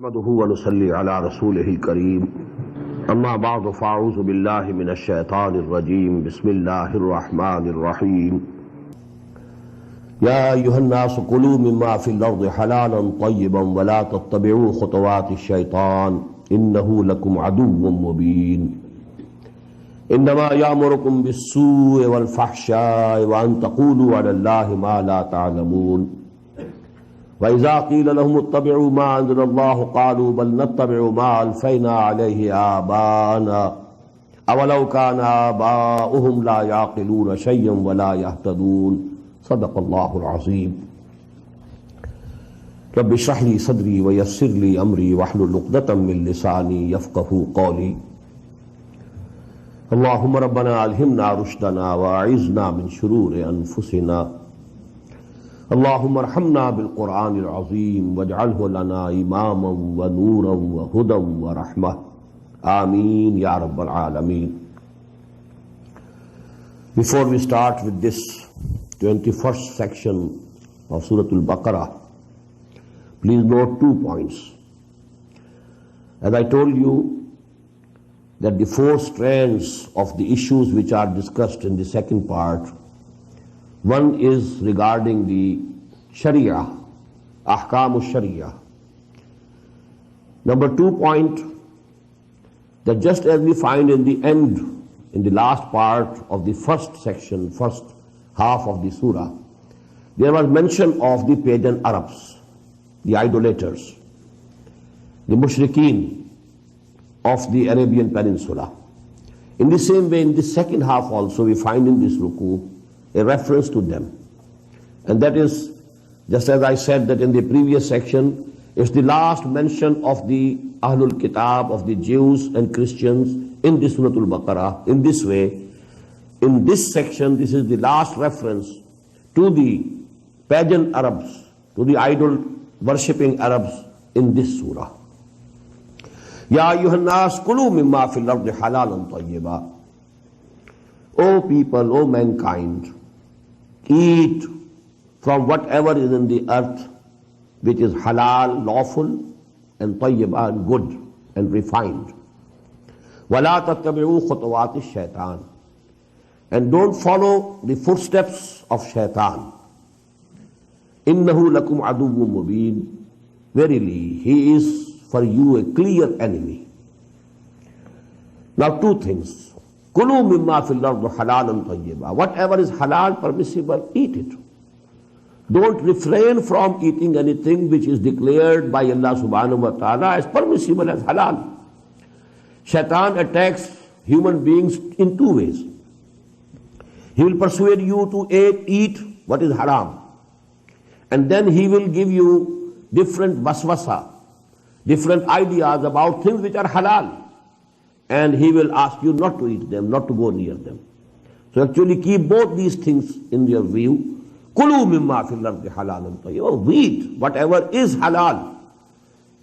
नहमदुहु व नुसल्ली अला रसूलिहिल करीम अम्मा बअद फ़अऊज़ु बिल्लाहि मिनश शैतानिर रजीम बिस्मिल्लाहिर रहमानिर रहीम या अय्युहन नासु कुलू मिम्मा फ़िल अर्दि हलालन तय्यिबन व ला तत्तबिऊ खुतवातिश शैतान इन्नहु लकुम अदुव्वुम मुबीन इन्नमा यामुरुकुम बिस्सूइ वल फ़हशाइ व अन तक़ूलू अलल्लाहि मा ला तअलमून वइज़ा क़ील लहुम इत्तबिऊ मा अंज़लल्लाहु क़ालू बल नत्तबिऊ मा अल्फ़ैना अलैहि आबाना अवलौ काना आबाउहुम ला याक़िलून शय्यन व ला यहतदून सदक़ल्लाहुल अज़ीम। रब्बि इश्रह ली सदरी व यस्सिर ली अमरी वहलुल उक़दतम मिन लिसानी यफ़क़हू क़ौली। अल्लाहुम्मा रब्बना अल्हिमना रुश्दना व अइज़ना मिन शुरूरि अनफुसिना अल्लाहुम्मा अर्हमना बिल क़ुरआनिल अज़ीम वजअल्हु लना इमामन व नूरन व हुदन व रहमह आमीन या रब्बल आलमीन। Before we start with this 21st section of Surah Al-Baqarah, please note 2 points. As I told you that the 4 strands of the issues which are discussed in the second part, one is regarding the Sharia, Ahkam Sharia. Number 2 point, that just as we find in the end, in the last part of the first section, first half of the surah, there was mention of the pagan Arabs, the idolaters, the mushrikeen of the Arabian Peninsula. In the same way, in the second half also, we find in this ruku a reference to them. And that is, just as I said that in the previous section, it's the last mention of the Ahlul Kitab, of the Jews and Christians in the Surah Al-Baqarah. In this way, in this section, this is the last reference to the pagan Arabs, to the idol worshipping Arabs in this surah. Ya ayyuhan nas kulu mimma fil ardi halalan tayyiba. O people, O mankind, eat from whatever is in the earth which is halal, lawful, and tayyiba, and good, and refined. وَلَا تَتَّبِعُوا خُطُوَاتِ الشَّيْطَانِ. And don't follow the footsteps of shaitan. إِنَّهُ لَكُمْ عَدُوٌّ مُبِينٌ. Verily, he is for you a clear enemy. Now 2 things. كُلُوا مِمَّا فِي الْأَرْضِ حَلَالًا طَيِّبًا. Whatever is halal, permissible, eat it. Don't refrain from eating anything which is declared by Allah subhanahu wa ta'ala as permissible, as halal. Shaitan attacks human beings in 2 ways. He will persuade you to eat what is haram. And then he will give you different waswasa, different ideas about things which are halal. And he will ask you not to eat them, not to go near them. So actually keep both these things in your view. Kulu mimma fil ardi halalan tayyib. Eat whatever is halal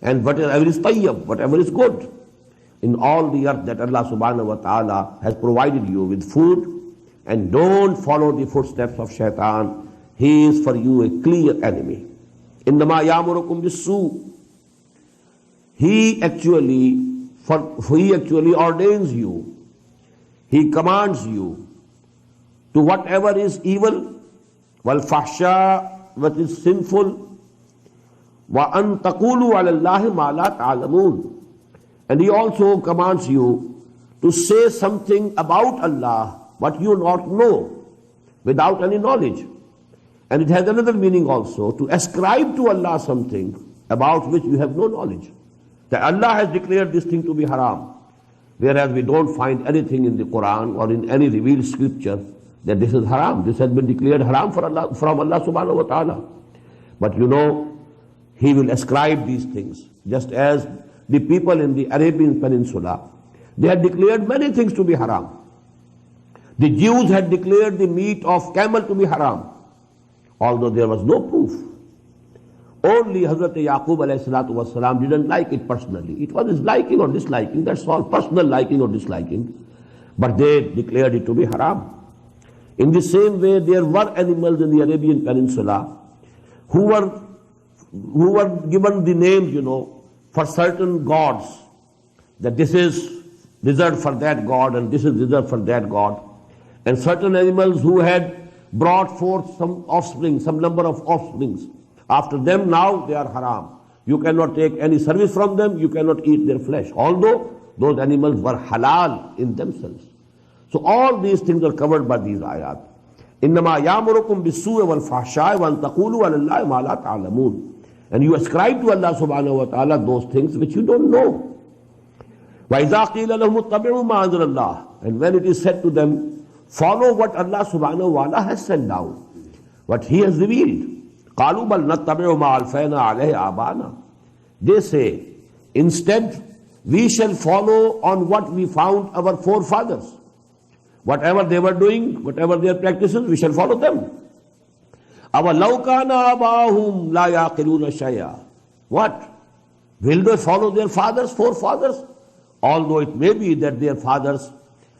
and whatever is tayyib, whatever is good in all the earth that Allah subhanahu wa ta'ala has provided you with food. And don't follow the footsteps of shaitan. He is for you a clear enemy. Innama yamurukum bis-su. He actually ordains you. He commands you to whatever is evil, wal fahsha, what is sinful, wa an taqulu ala Allahi ma la ta'lamun. And he also commands you to say something about Allah what you not know, without any knowledge. And it has another meaning also, to ascribe to Allah something about which you have no knowledge. That Allah has declared this thing to be haram, whereas we don't find anything in the Quran or in any revealed scripture that this is haram. This has been declared haram from Allah subhanahu wa ta'ala. But you know, he will ascribe these things, just as the people in the Arabian Peninsula, they had declared many things to be haram. The Jews had declared the meat of camel to be haram, although there was no proof. Only Hazrat Yaqub alayhi salatu wasalam didn't like it personally. It was his liking or disliking, that's all, personal liking or disliking. But they declared it to be haram. In the same way, there were animals in the Arabian Peninsula who were given the names, for certain gods, that this is reserved for that god and this is reserved for that god. And certain animals who had brought forth some offspring, some number of offsprings. After them, now they are haram. You cannot take any service from them, you cannot eat their flesh, although those animals were halal in themselves. So all these things are covered by these ayat. إِنَّمَا يَأْمُرُكُمْ بِالسُّوءِ وَالْفَحْشَاءِ وَأَن تَقُولُوا عَلَى اللَّهِ مَا لَا تَعْلَمُونَ. And you ascribe to Allah subhanahu wa ta'ala those things which you don't know. وَإِذَا قِيلَ لَهُمُ اتَّبِعُوا مَا أَنزَلَ اللَّهُ. And when it is said to them, follow what Allah subhanahu wa ta'ala has sent down, what He has revealed. قَالُوا بَلْ نَتَّبِعُ مَا أَلْفَيْنَا عَلَيْهِ آبَانَا. They say, instead, we shall follow on what we found our forefathers. Whatever they were doing, whatever their practices, we shall follow them. أَوَلَوْ كَانَ آبَاؤُهُمْ لَا يَعْقِلُونَ شَيْئًا. What? Will they follow their fathers, forefathers? Although it may be that their fathers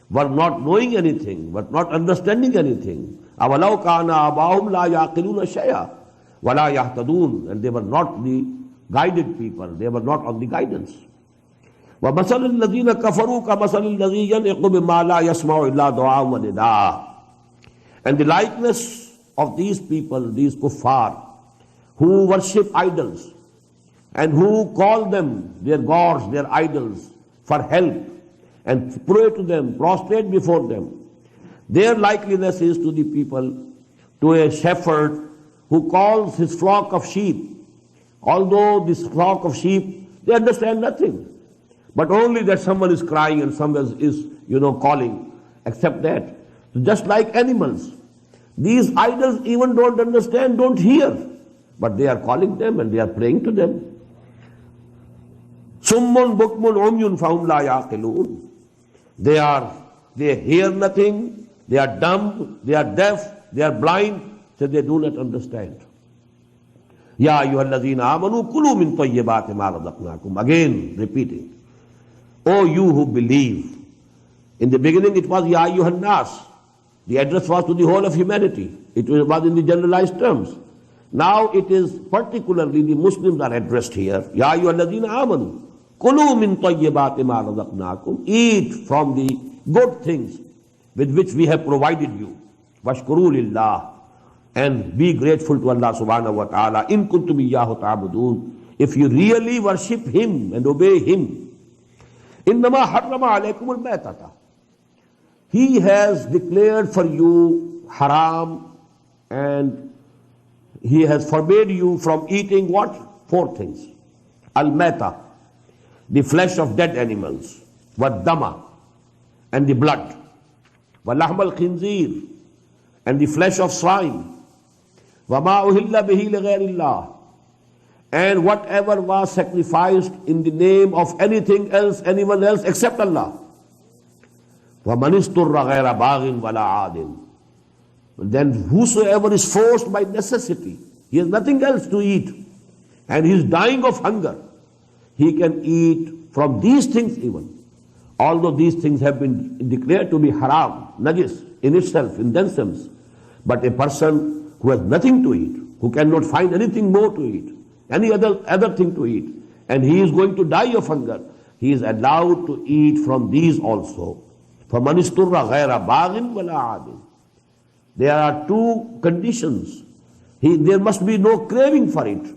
were not knowing anything, were not understanding anything. أَوَلَوْ كَانَ آبَاؤُهُمْ لَا يَعْقِلُونَ شَيْئًا وَلَا يَهْتَدُونَ. And they were not the guided people, they were not on the guidance. وَمَثَلُ الَّذِينَ كَفَرُوا كَمَثَلِ الَّذِي يَنْعِقُ بِمَا لَا يَسْمَعُ إِلَّا دُعَاءً وَنِدَاءً. And the likeness of these people, these kuffar, who worship idols and who call them, their gods, their idols, for help and pray to them, prostrate before them, their likeness is to the people, to a shepherd who calls his flock of sheep. Although this flock of sheep, they understand nothing, but only that someone is crying and someone is, calling, except that. So just like animals, these idols even don't understand, don't hear, but they are calling them and they are praying to them. Summun bukmun umyun fahum la yaqilun. They hear nothing, they are dumb, they are deaf, they are blind, so they do not understand. Ya ayyuhallazina amanu kulu min tayyibati ma razaqnakum. Again repeating. O you who believe. In the beginning it was Ya ayyuhan nas. The address was to the whole of humanity. It was in the generalized terms. Now it is particularly the Muslims are addressed here. Ya ayyuhallazina amanu kulu min tayyibati ma razaqnakum. Eat from the good things with which we have provided you. Washkuru lillah. And be grateful to Allah subhanahu wa ta'ala. In kuntum iyyahu ta'budun. If you really worship Him and obey Him. Innama harrama alaykum al-maytata. He has declared for you haram and He has forbade you from eating what? 4 things. Al-mayta, the flesh of dead animals. Wad-dama, and the blood. Wa-lahm al-khinzir, and the flesh of swine. وَمَا أُهِلَّ بِهِ لِغَيْرِ اللَّهِ. And whatever was sacrificed in the name of anything else, anyone else except Allah. وَمَنِ اسْتُرَّ غَيْرَ بَاغٍ وَلَا عَادٍ. Then whosoever is forced by necessity, he has nothing else to eat, and he is dying of hunger, he can eat from these things even. Although these things have been declared to be haram, najis in itself, in themselves. But a person who has nothing to eat, who cannot find anything more to eat, any other thing to eat, and he is going to die of hunger, he is allowed to eat from these also. فَمَنِ اسْتُرَّ غَيْرَ بَاغٍ وَلَا عَادٍ. There are 2 conditions. There must be no craving for it.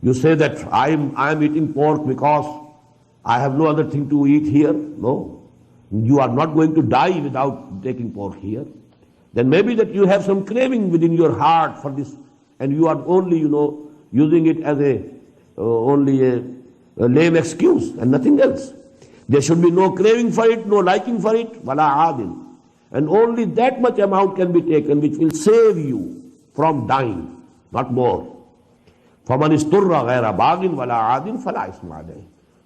You say that I am eating pork because I have no other thing to eat here. No. You are not going to die without taking pork here. Then maybe that you have some craving within your heart for this, and you are only, using it as only a lame excuse and nothing else. There should be no craving for it, no liking for it, wala adin. And only that much amount can be taken which will save you from dying, not more. فَمَنِ اسْتُرَّ غَيْرَ بَاغٍ وَلَا عَادٍ فَلَا إِثْمَ عَلَيْهِ.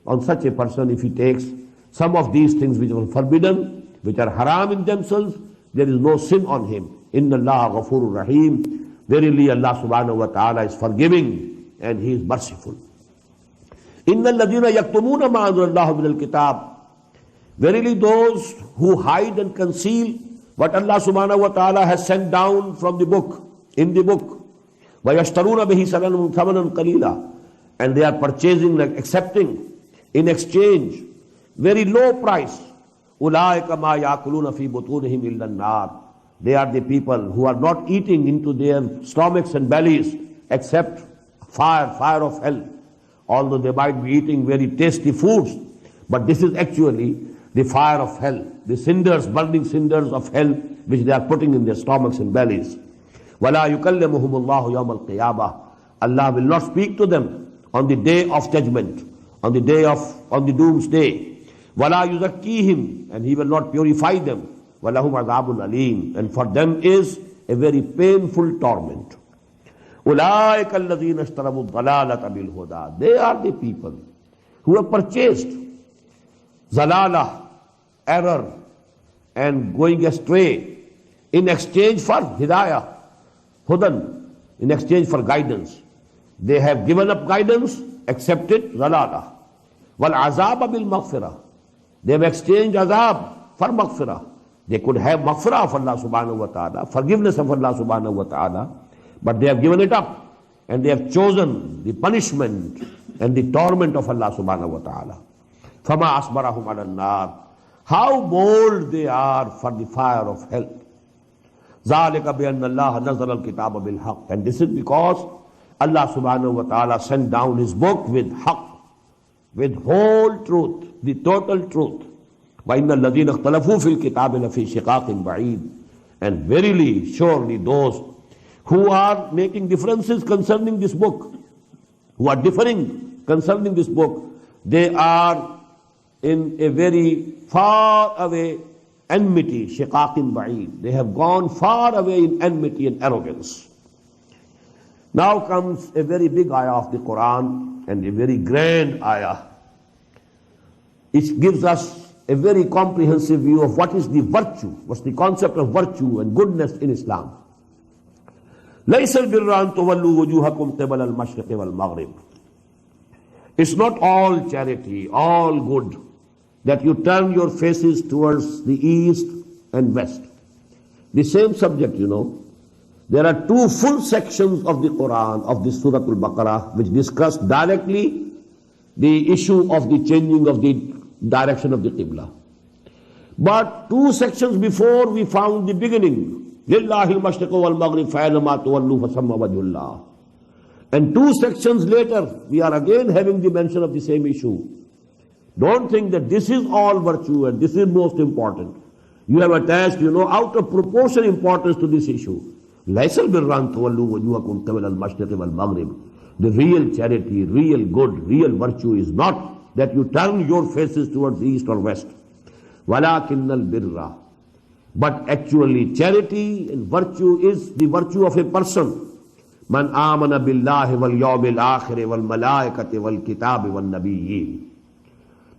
on such a person if he takes some of these things which are forbidden, which are haram in themselves, there is no sin on him. Inna Allah ghafurur rahim. Verily Allah subhanahu wa ta'ala is forgiving and He is merciful. Inna alladhina yaktumuna ma anzalallahu min al-kitab. Verily those who hide and conceal what Allah subhanahu wa ta'ala has sent down from the book, in the book. وَيَشْتَرُونَ بِهِ ثَمَنًا قَلِيلًا. And they are purchasing, like accepting, in exchange, very low price. أُولَٰئِكَ مَا يَأْكُلُونَ فِي بُطُونِهِمْ إِلَّا النَّارِ. They are the people who are not eating into their stomachs and bellies except fire of hell. Although they might be eating very tasty foods, but this is actually the fire of hell, the cinders, burning cinders of hell, which they are putting in their stomachs and bellies. وَلَا يُكَلِّمُهُمُ اللَّهُ يَوْمَ الْقِيَامَةِ. Allah will not speak to them on the day of judgment, on the doomsday. وَلَا يُزَكِّيهِمْ. And He will not purify them. وَلَهُمْ عَذَابٌ أَلِيمٌ. And for them is a very painful torment. أُولَٰئِكَ الَّذِينَ اشْتَرَوُا الضَّلَالَةَ بِالْهُدَى. They are the people who have purchased zalalah, error, and going astray in exchange for hidayah, hudan, in exchange for guidance. They have given up guidance, accepted zalalah. Wal azab bil maghfirah. They have exchanged azab for maghfirah. They could have maghfirah of Allah subhanahu wa ta'ala, forgiveness of Allah subhanahu wa ta'ala, but they have given it up and they have chosen the punishment and the torment of Allah subhanahu wa ta'ala. فَمَا أَصْبَرَهُمْ عَلَى النَّارِ. How bold they are for the fire of hell. ذَلِكَ بِأَنَّ اللَّهَ نَزَّلَ الْكِتَابَ بِالْحَقِّ. And this is because Allah subhanahu wa ta'ala sent down His book with haqq, with whole truth, the total truth. وَإِنَّ الَّذِينَ اخْتَلَفُوا فِي الْكِتَابِ لَفِي شِقَاقٍ بَعِيدٍ. And verily, surely those who are making differences concerning this book, who are differing concerning this book, they are in a very far away enmity, shiqaqin ba'id. They have gone far away in enmity and arrogance. Now comes a very big ayah of the Quran and a very grand ayah. It gives us a very comprehensive view of what is the virtue, what's the concept of virtue and goodness in Islam. لَيْسَ الْبِرَّ أَن تُوَلُّوا وُجُوهَكُمْ قِبَلَ الْمَشْرِقِ وَالْمَغْرِبِ. It's not all charity, all good, that you turn your faces towards the east and west. The same subject, There are two full sections of the Quran, of the Surah Al-Baqarah, which discuss directly the issue of the changing of the direction of the Qibla. But two sections before we found the beginning. لِلَّهِ الْمَشْرِقُ وَالْمَغْرِبُ فَأَيْنَمَا تُوَلُّوا فَثَمَّ وَجْهُ اللَّهِ. And two sections later, we are again having the mention of the same issue. Don't think that this is all virtue and this is most important. You have attached, out of proportion importance to this issue. لَيْسَ الْبِرَّ أَن تُوَلُّوا وُجُوهَكُمْ قِبَلَ الْمَشْرِقِ وَالْمَغْرِبِ. The real charity, real good, real virtue is not that you turn your faces towards the east or west. وَلَكِنَّ الْبِرَّ. But actually charity and virtue is the virtue of a person. مَنْ آمَنَ بِاللَّهِ وَالْيَوْمِ الْآخِرِ وَالْمَلَائِكَةِ وَالْكِتَابِ وَالنَّبِيِّينَ.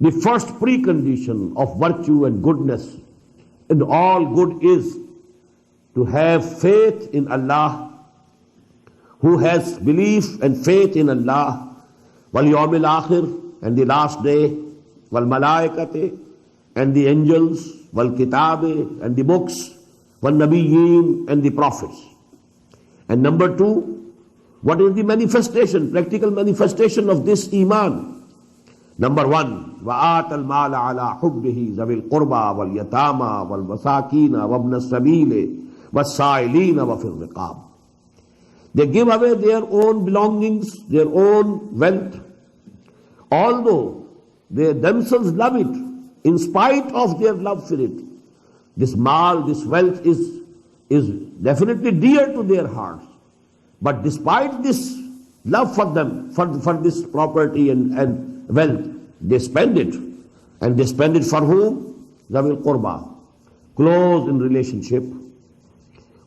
The first precondition of virtue and goodness and all good is to have faith in Allah, who has belief and faith in Allah, وَالْيَوْمِ الْآخِرِ, and the last day, وَالْمَلَائِكَةِ, and the angels, وَالْكِتَابِ, and the books, وَالنَّبِيِّينَ, and the prophets. And number two, what is the manifestation, practical manifestation of this iman? Number one, وَآتَ الْمَالَ عَلَى حُبِّهِ ذَوِي الْقُرْبَى وَالْيَتَامَى وَالْمَسَاكِينَ وَابْنَ السَّبِيلِ وَالسَّائِلِينَ وَفِي الرِّقَابِ. They give away their own belongings, their own wealth, although they themselves love it, in spite of their love for it. This mal, this wealth is definitely dear to their hearts. But despite this love for them, for this property and wealth, they spend it. And they spend it for whom? Zawil Qurba, close in relationship.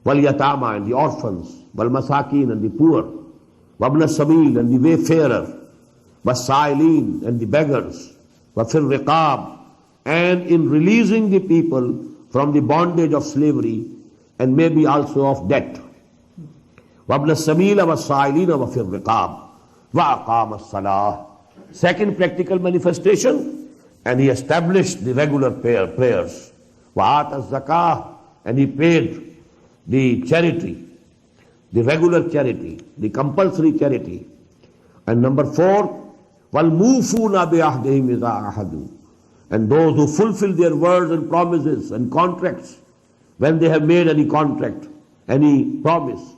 Wal Yatama, and the orphans. Wal Masakin, and the poor. Wabna Sabil, and the wayfarer. وَالسَّائِلِينَ, and the beggars, وَفِي الرِّقَابِ, and in releasing the people from the bondage of slavery and maybe also of debt. وَابْنَ السَّبِيلَ وَالسَّائِلِينَ وَفِي الرِّقَابِ وَأَقَامَ الصَّلَاةَ. Second practical manifestation, and he established the regular prayers. وَآتَ الزَّكَاةَ, and he paid the charity, the regular charity, the compulsory charity. And number 4, وَالْمُوفُونَ بِعَهْدِهِمْ إِذَا عَهَدُوا, and those who fulfill their words and promises and contracts when they have made any contract, any promise.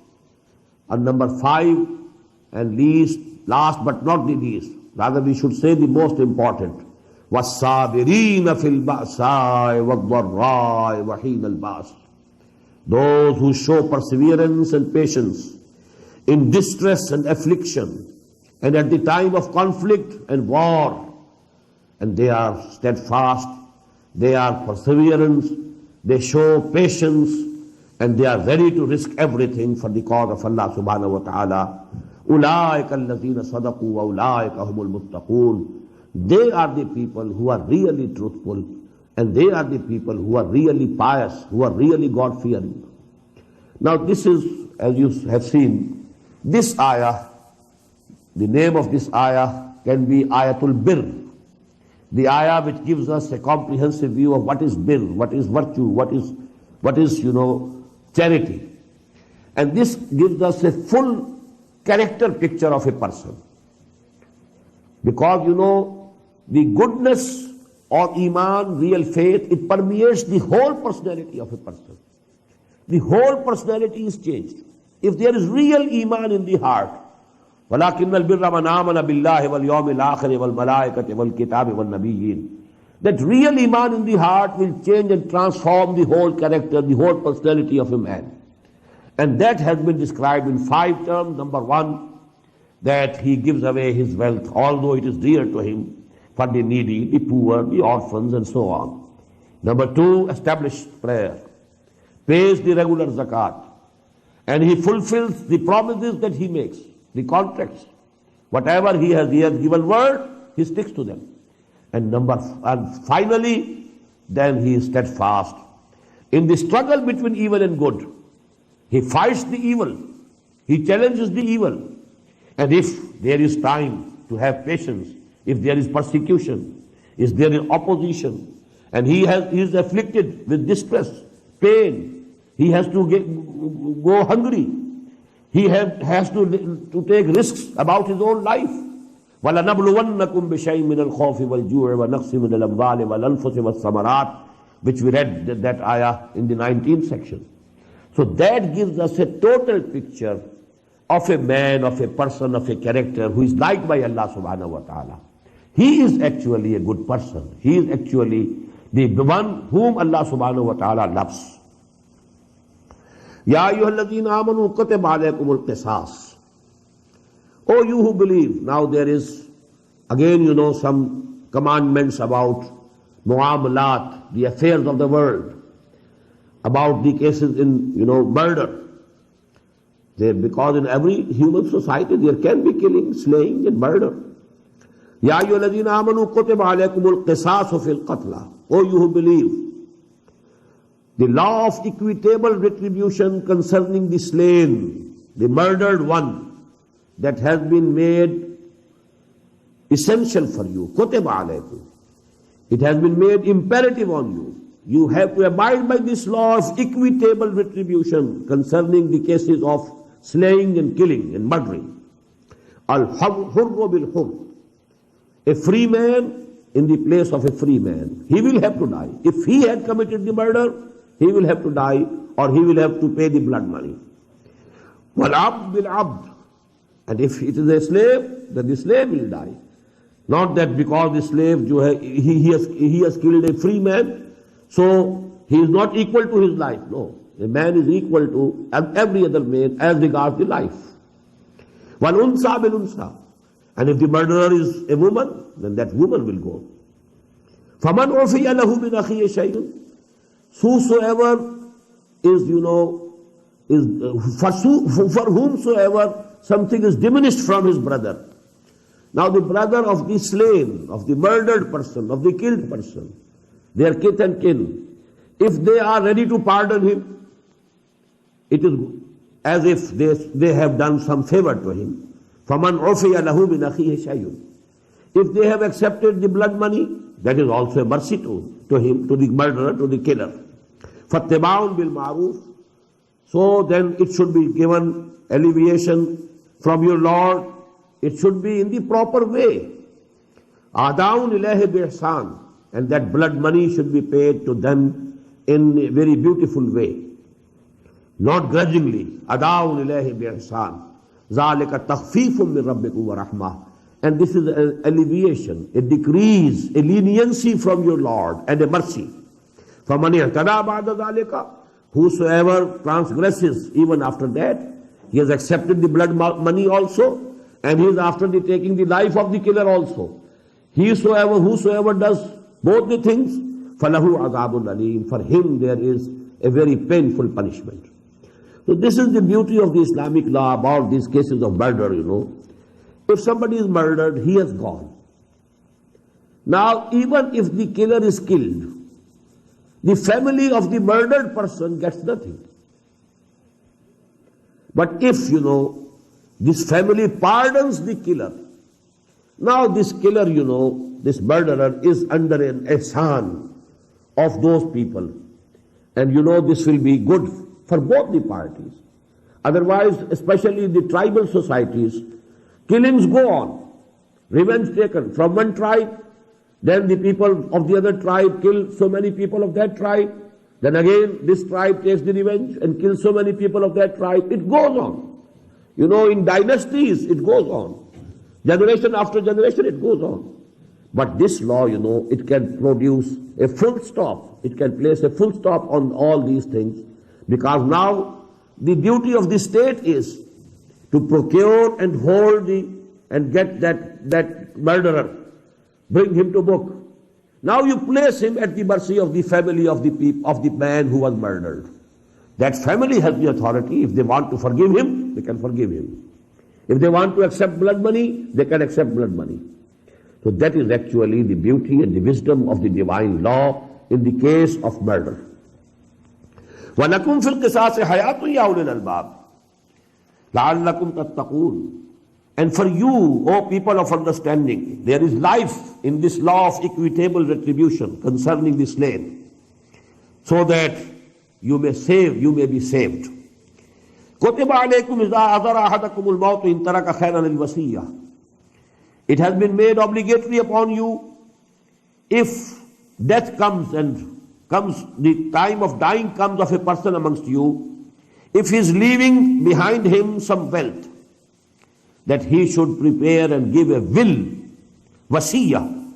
And number 5, and last but not the least, rather we should say the most important, وَالصَّابِرِينَ فِي الْبَأْسَاءِ وَالضَّرَّاءِ وَحِينَ الْبَأْسِ, those who show perseverance and patience in distress and affliction, and at the time of conflict and war, and they are steadfast, they are perseverance, they show patience, and they are ready to risk everything for the cause of Allah subhanahu wa ta'ala. أُولَٰئِكَ الَّذِينَ صَدَقُوا وَأُولَٰئِكَ هُمُ الْمُتَّقُونَ. They are the people who are really truthful, and they are the people who are really pious, who are really God-fearing. Now this is, as you have seen, this ayah, the name of this ayah can be Ayatul Bir, the ayah which gives us a comprehensive view of what is bir, what is virtue, what is charity. And this gives us a full character picture of a person. Because the goodness or iman, real faith, it permeates the whole personality of a person. The whole personality is changed. If there is real iman in the heart, وَلَكِنَّ الْبِرَّ مَنْ آمَنَ بِاللَّهِ وَالْيَوْمِ الْآخِرِ وَالْمَلَائِكَةِ وَالْكِتَابِ وَالنَّبِيِّينَ. That real iman in the heart will change and transform the whole character, the whole personality of a man. And that has been described in 5 terms. Number 1, that he gives away his wealth, although it is dear to him, for the needy, the poor, the orphans, and so on. Number 2, established prayer, pays the regular zakat, and he fulfills the promises that he makes, the contracts. Whatever he has given word, he sticks to them. And finally, then he is steadfast in the struggle between evil and good. He fights the evil, he challenges the evil, and if there is time to have patience, if there is persecution, if there is opposition, and he is afflicted with distress, pain, he has to go hungry, he has to take risks about his own life. وَلَنَبْلُوَنَّكُمْ بِشَيْءٍ مِّنَ الْخَوْفِ وَالْجُوعِ وَنَقْصٍ مِّنَ الْأَمْوَالِ وَالْأَنفُسِ وَالثَّمَرَاتِ, which we read that ayah in the 19th section. So that gives us a total picture of a man, of a person, of a character who is liked by Allah subhanahu wa ta'ala. He is actually a good person. He is actually the one whom Allah subhanahu wa ta'ala loves. Ya ayyuhalladhina amanu kutiba alaykumul qisas. Oh, you who believe. Now there is again some commandments about muamalat, the affairs of the world, about the cases in murder. Because in every human society there can be killing, slaying, and murder. Ya ayyuhalladhina amanu kutiba alaykumul qisasu fil qatla. O you who believe, the law of equitable retribution concerning the slain, the murdered one, that has been made essential for you. Kutiba alaykum. It has been made imperative on you. You have to abide by this law of equitable retribution concerning the cases of slaying and killing and murdering. Al-hurru bil-hurr. A free man in the place of a free man, he will have to die. If he had committed the murder, he will have to die, or he will have to pay the blood money. Wal-abd bil-abd. And if it is a slave, then the slave will die. Not that because the slave he has killed a free man, so he is not equal to his life. No. A man is equal to every other man as regards the life. وَالْأُنْسَى بِالْأُنْسَى. And if the murderer is a woman, then that woman will go. فَمَنْ عُفِيَ لَهُ مِنْ أَخِيهِ شَيْءٌ. Whosoever is, for whomsoever something is diminished from his brother, Now the brother of the slain, of the murdered person, of the killed person, their kith and kin, if they are ready to pardon him, it is as if they have done some favor to him. فَمَنْ عُفِيَ لَهُ مِنْ أَخِيهِ شَيْءٌ. If they have accepted the blood money, that is also a mercy to him, to the murderer, to the killer. فَاتِّبَاعٌ بِالْمَعْرُوفِ. So then it should be given alleviation from your Lord. It should be in the proper way. أَعْدَاءٌ إِلَيْهِ بِإِحْسَانٍ. And that blood money should be paid to them in a very beautiful way. Not grudgingly. أَدَاءٌ إِلَيْهِ بِإِحْسَانٍ. ذَلِكَ تَخْفِيفٌ مِّن رَبِّكُمْ وَرَحْمَةٌ. And this is an alleviation, a decrease, a leniency from your Lord and a mercy. فَمَنِ اعْتَدَى بَعْدَ ذَلِكَ. Whosoever transgresses even after that, he has accepted the blood money also, and he is after taking the life of the killer also. Whosoever does both the things, فَلَهُ عَذَابٌ أَلِيمٌ. For him there is a very painful punishment. So this is the beauty of the Islamic law about these cases of murder, If somebody is murdered, he has gone. Now, even if the killer is killed, the family of the murdered person gets nothing. But if, this family pardons the killer, now this killer, this murderer is under an ihsan of those people. And this will be good for both the parties. Otherwise, especially in the tribal societies, killings go on, revenge taken from one tribe, then the people of the other tribe kill so many people of that tribe, then again this tribe takes the revenge and kills so many people of that tribe. It goes on. In dynasties it goes on. Generation after generation it goes on. But this law, it can produce a full stop. It can place a full stop on all these things, because now the duty of the state is to procure and hold and get that murderer, bring him to book. Now you place him at the mercy of the family of the man who was murdered. That family has the authority. If they want to forgive him, they can forgive him. If they want to accept blood money, they can accept blood money. So that is actually the beauty and the wisdom of the divine law in the case of murder. وَلَكُمْ فِي الْقِصَاصِ حَيَاةٌ يَا أُولِي الْأَلْبَابِ لَعَلَّكُمْ تَتَّقُونَ. And for you, O people of understanding, there is life in this law of equitable retribution concerning the slain, so that you may be saved. كُتِبَ عَلَيْكُمْ إِذَا أَحْضَرَ أَحَدَكُمُ الْمَوْتُ إِنْ تَرَكَ خَيْرًا الْوَصِيَّةُ. It has been made obligatory upon you, if death the time of dying comes of a person amongst you, if he is leaving behind him some wealth, that he should prepare and give a will, wasiyah,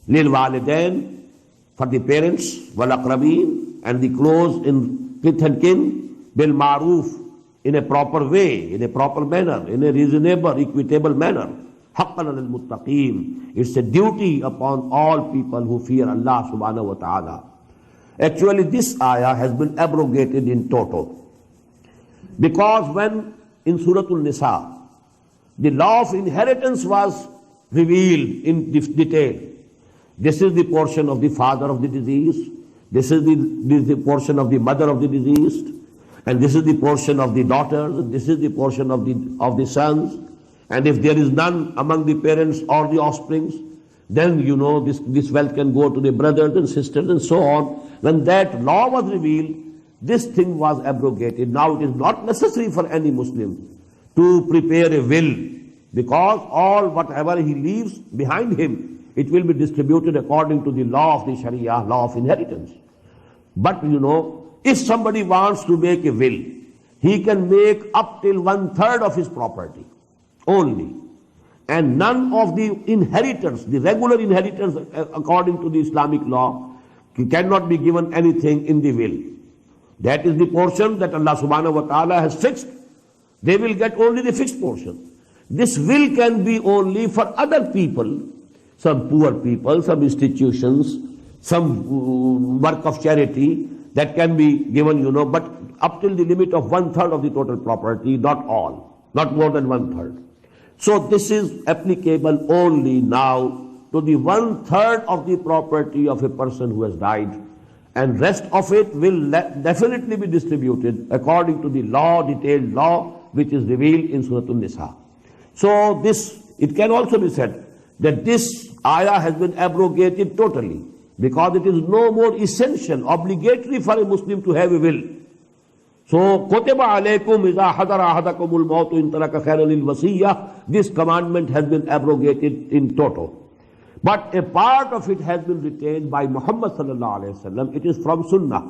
lil walidain, for the parents, wal aqrabin, and the close in kith and kin, bil ma'roof, in a proper way, in a proper manner, in a reasonable, equitable manner. Haqqan al muttaqeen. It's a duty upon all people who fear Allah subhanahu wa ta'ala. Actually, this ayah has been abrogated in toto. Because when in Surah Al-Nisa, the law of inheritance was revealed in detail. This is the portion of the father of the deceased, this is the portion of the mother of the deceased, and this is the portion of the daughters, and this is the portion of the sons. And if there is none among the parents or the offsprings, then this wealth can go to the brothers and sisters and so on. When that law was revealed, this thing was abrogated. Now it is not necessary for any Muslim to prepare a will, because whatever he leaves behind him, it will be distributed according to the law of the Sharia, law of inheritance. But if somebody wants to make a will, he can make up till 1/3 of his property only. And none of the inheritors, the regular inheritors according to the Islamic law, cannot be given anything in the will. That is the portion that Allah subhanahu wa ta'ala has fixed. They will get only the fixed portion. This will can be only for other people, some poor people, some institutions, some work of charity that can be given, but up till the limit of 1/3 of the total property, not all, not more than 1/3. So this is applicable only now to the 1/3 of the property of a person who has died, and rest of it will definitely be distributed according to the law, detailed law, which is revealed in Surah An-Nisa. So it can also be said that this ayah has been abrogated totally, because it is no more essential, obligatory for a Muslim to have a will. So, Kutiba alaykum iza hadara ahadakumul mautu in taraka khairan lil wasiyah, this commandment has been abrogated in toto. But a part of it has been retained by Muhammad sallallahu alayhi wasallam. It is from Sunnah,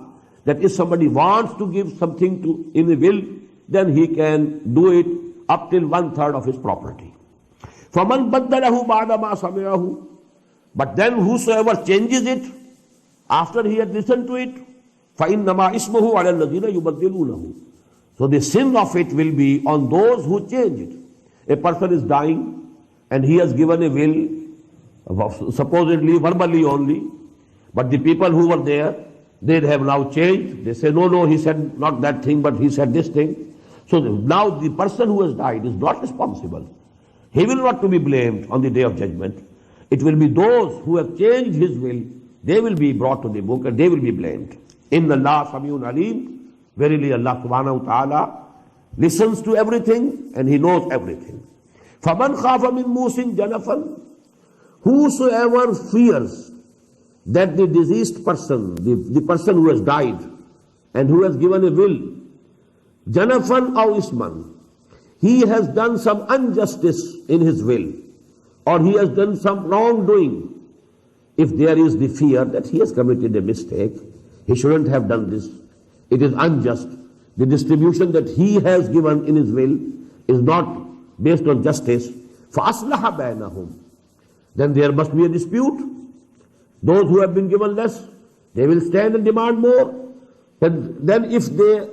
that if somebody wants to give something in a will, then he can do it up till 1/3 of his property. فَمَنْ بَدَّلَهُ بَعْدَ مَا سَمِعَهُ, but then whosoever changes it after he had listened to it, فَإِنَّمَا إِسْمُهُ عَلَى الَّذِينَ يُبَدِّلُونَهُ, so the sin of it will be on those who change it. A person is dying and he has given a will, supposedly verbally only, but the people who were there, they have now changed. They say, no, he said not that thing, but he said this thing. So now the person who has died is not responsible. He will not to be blamed on the day of judgment. It will be those who have changed his will, they will be brought to the book and they will be blamed. Inna Allah Samiun Alim, verily Allah subhanahu wa ta'ala listens to everything and he knows everything. فَمَنْ خَافَ مِن مُوسٍ جَنَفًا, whosoever fears that the deceased person, the person who has died and who has given a will, janafan aw isman, he has done some injustice in his will, or he has done some wrongdoing. If there is the fear that he has committed a mistake, he shouldn't have done this, it is unjust, the distribution that he has given in his will is not based on justice, فَأَصْلَحَ بَيْنَهُمْ, then there must be a dispute. Those who have been given less, they will stand and demand more. Then if they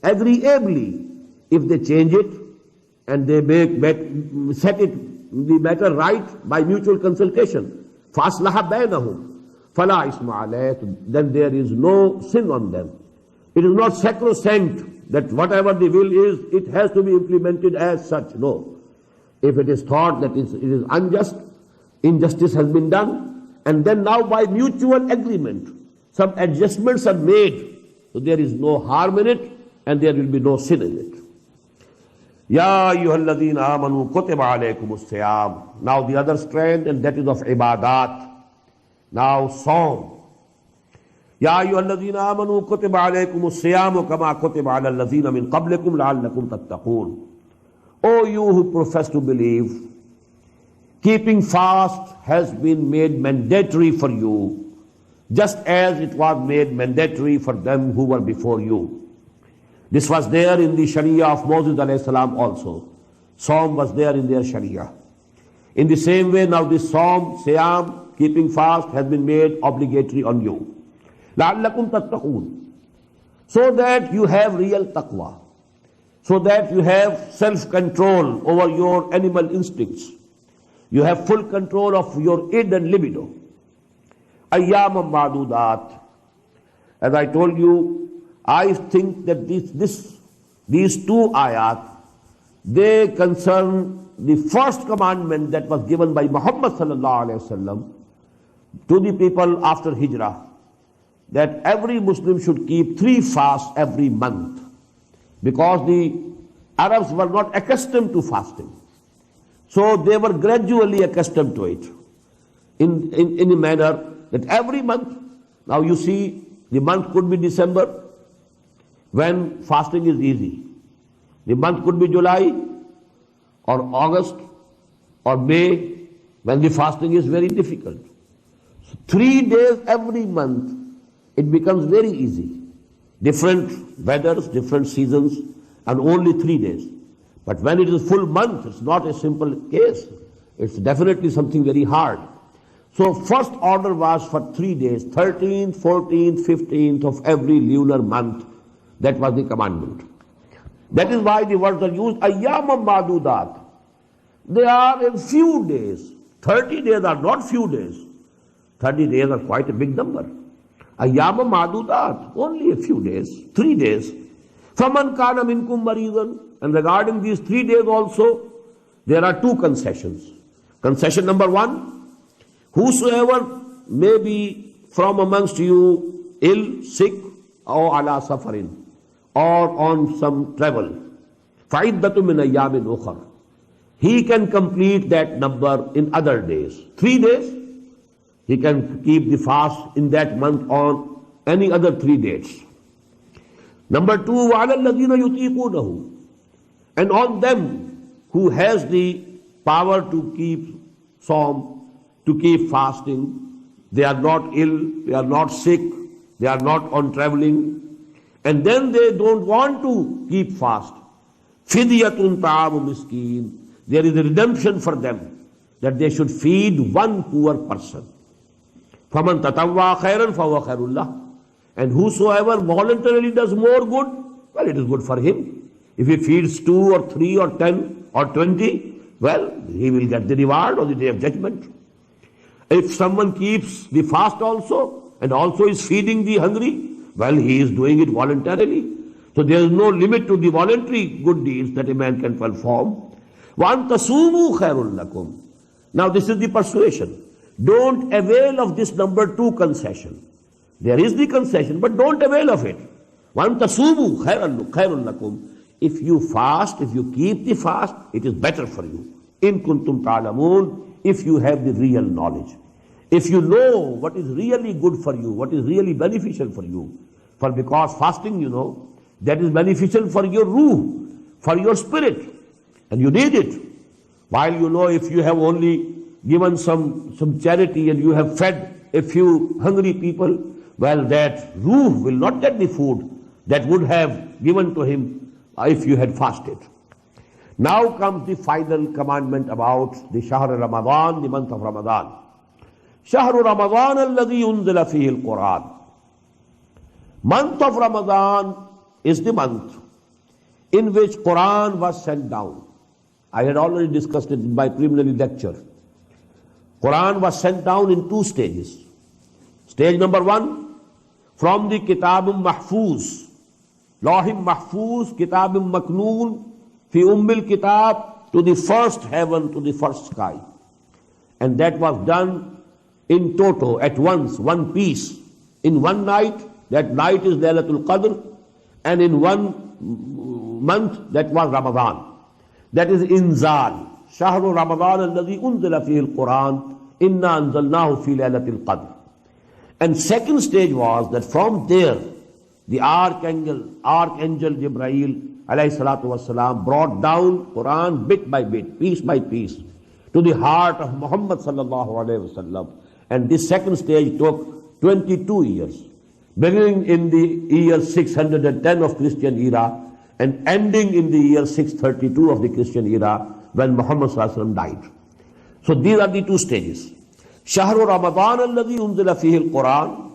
agreeably, if they change it and they set it the matter right by mutual consultation, فَأَصْلَحَ بَيْنَهُمْ فَلَا إِسْمَ عَلَيْهِ, then there is no sin on them. It is not sacrosanct that whatever the will is, it has to be implemented as such. No. If it is thought that it is unjust, injustice has been done, and then now by mutual agreement, some adjustments are made, so there is no harm in it, and there will be no sin in it. Ya ayyuhalladhina amanu kutiba alaykumus siyam. Now the other strand, and that is of ibadat. Now song. Ya ayyuhalladhina amanu kutiba alaykumus siyam kama kutiba ala alladhina min qablikum la'allakum tattaqun. O you who profess to believe, keeping fast has been made mandatory for you, just as it was made mandatory for them who were before you. This was there in the Sharia of Moses alayhi salam also. Psalm was there in their Sharia. In the same way, now this Psalm, Siyam, keeping fast, has been made obligatory on you. لَعَلَّكُمْ تَتَّقُونَ, so that you have real taqwa, so that you have self-control over your animal instincts. You have full control of your id and libido. Ayyam ma'dudat. As I told you, I think that these two ayat, they concern the first commandment that was given by Muhammad sallallahu alaihi wasallam to the people after Hijrah, that every Muslim should keep 3 fasts every month, because the Arabs were not accustomed to fasting. So they were gradually accustomed to it in a manner that every month, now you see, the month could be December, when fasting is easy. The month could be July or August or May, when the fasting is very difficult. So 3 days every month, it becomes very easy. Different weathers, different seasons, and only 3 days. But when it is full month, it's not a simple case. It's definitely something very hard. So first order was for 3 days, 13th, 14th, 15th of every lunar month. That was the commandment. That is why the words are used, ayyamam ma'dudat. They are in few days. 30 days are not few days. 30 days are quite a big number. Ayyamam ma'dudat, only a few days, 3 days. فَمَنْ كَانَ مِنْكُمْ مَرِيضًا, and regarding these 3 days also, there are two concessions. Concession number one, whosoever may be from amongst you ill, sick, or ala safarin, or on some travel, فَعِدَّةٌ مِّنْ أَيَّامٍ أُخَرٍ, he can complete that number in other days. 3 days, he can keep the fast in that month on any other 3 dates. Number two, وَعَلَى الَّذِينَ يُطِيقُونَهُ, and on them who has the power to keep psalm, to keep fasting, they are not ill, they are not sick, they are not on traveling, and then they don't want to keep fast. فِدْيَةٌ طَعَامُ مِسْكِينٍ, there is a redemption for them, that they should feed one poor person. فَمَنْ تَطَوَّعَ خَيْرًا فَهُوَ خَيْرٌ لَهُ, and whosoever voluntarily does more good, well, it is good for him. If he feeds 2 or 3 or 10 or 20, well, he will get the reward on the day of judgment. If someone keeps the fast also, and also is feeding the hungry, well, he is doing it voluntarily. So there is no limit to the voluntary good deeds that a man can perform. وَأَن تَصُومُوا خَيْرٌ لَكُمْ. Now this is the persuasion. Don't avail of this number 2 concession. There is the concession, but don't avail of it. وَأَن تَصُومُوا خَيْرٌ لَكُمْ. If you fast, if you keep the fast, it is better for you. إِن كُنْتُمْ تَعْلَمُونَ, if you have the real knowledge. If you know what is really good for you, what is really beneficial for you. For because fasting, you know, that is beneficial for your ruh, for your spirit, and you need it. While you know, if you have only given some charity and you have fed a few hungry people, well, that ruh will not get the food that would have given to him if you had fasted. Now comes the final commandment about the Shahr Ramadan, the month of Ramadan. Shahr Ramadan alladhi unzila fihi al-Quran. Month of Ramadan is the month in which Quran was sent down. I had already discussed it in my preliminary lecture. Quran was sent down in 2 stages. Stage number 1, from the Kitabum Mahfuz, Lawhim Mahfuz, Kitabum Maknoon, Fi Ummil Kitab, to the first heaven, to the first sky. And that was done in toto, at once, one piece. In one night, that night is Laylatul Qadr, and in 1 month, that was Ramadan. That is Inzal. Shahru Ramadan alladhi unzila fihi al-Quran, inna anzalnahu fi Laylatil Qadr. And second stage was that from there, the Archangel Jibreel alayhi salatu wasalam brought down Quran bit by bit, piece by piece, to the heart of Muhammad sallallahu alayhi wasallam. And this second stage took 22 years, beginning in the year 610 of Christian era and ending in the year 632 of the Christian era, when Muhammad sallallahu alayhi wasallam died. So these are the 2 stages. Shahru Ramadan alladhi unzila fihi al-Quran,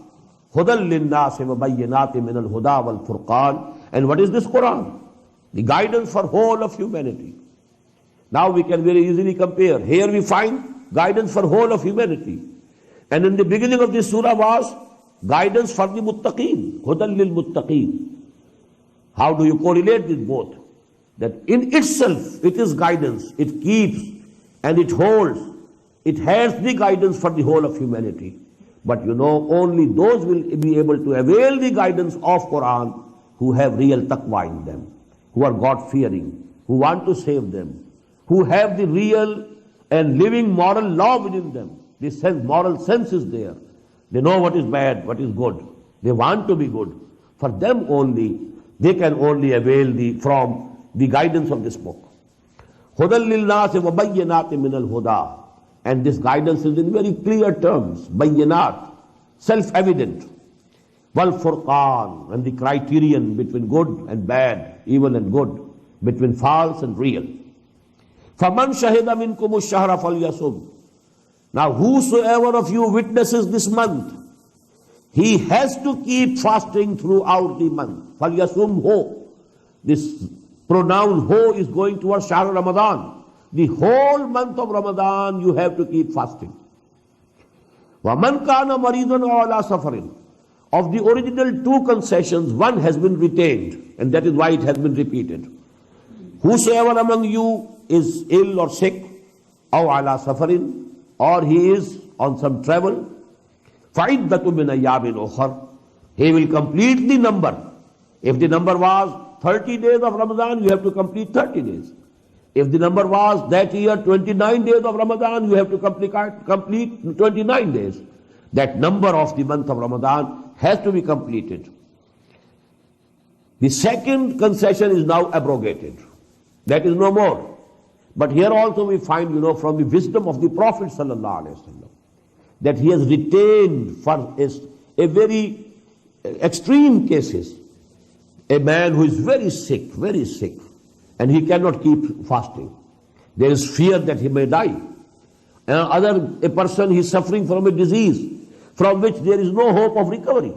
Hudan lin-nas wa bayyinatin min al-Huda wal-Furqan. And what is this Quran? The guidance for whole of humanity. Now we can very easily compare. Here we find guidance for whole of humanity. And in the beginning of this surah was guidance for the muttaqeen, Hudan lil-muttaqeen. How do you correlate these both? That in itself it is guidance, it keeps and it holds, it has the guidance for the whole of humanity. But you know, only those will be able to avail the guidance of Quran who have real taqwa in them, who are God-fearing, who want to save them, who have the real and living moral law within them. This moral sense is there. They know what is bad, what is good. They want to be good. For them only, they can only avail from the guidance of this book. Hudan lil-nas wa bayyinatin min al-Huda. And this guidance is in very clear terms, bayyinat, self-evident. Wal-Furqan, and the criterion between good and bad, evil and good, between false and real. فَمَنْ شَهِدَ مِنْكُمُ الشَّهْرَ فَلْيَصُمْ. Now whosoever of you witnesses this month, he has to keep fasting throughout the month. فَلْيَصُمْ ho. This pronoun ho is going towards Shahr Ramadan. The whole month of Ramadan you have to keep fasting. وَمَنْ كَانَ مَرِيضًا عَلَى سَفَرٍ. Of the original 2 concessions, one has been retained, and that is why it has been repeated. Whosoever among you is ill or sick, أو على سفر, or he is on some travel, فَعِدَّةٌ مِّنْ أَيَّامٍ أُخَرٍ, he will complete the number. If the number was 30 days of Ramadan, you have to complete 30 days. If the number was that year 29 days of Ramadan, you have to complete 29 days. That number of the month of Ramadan has to be completed. The second concession is now abrogated. That is no more. But here also we find, from the wisdom of the Prophet ﷺ, that he has retained for a very extreme cases, a man who is very sick, and he cannot keep fasting. There is fear that he may die. A person he is suffering from a disease from which there is no hope of recovery,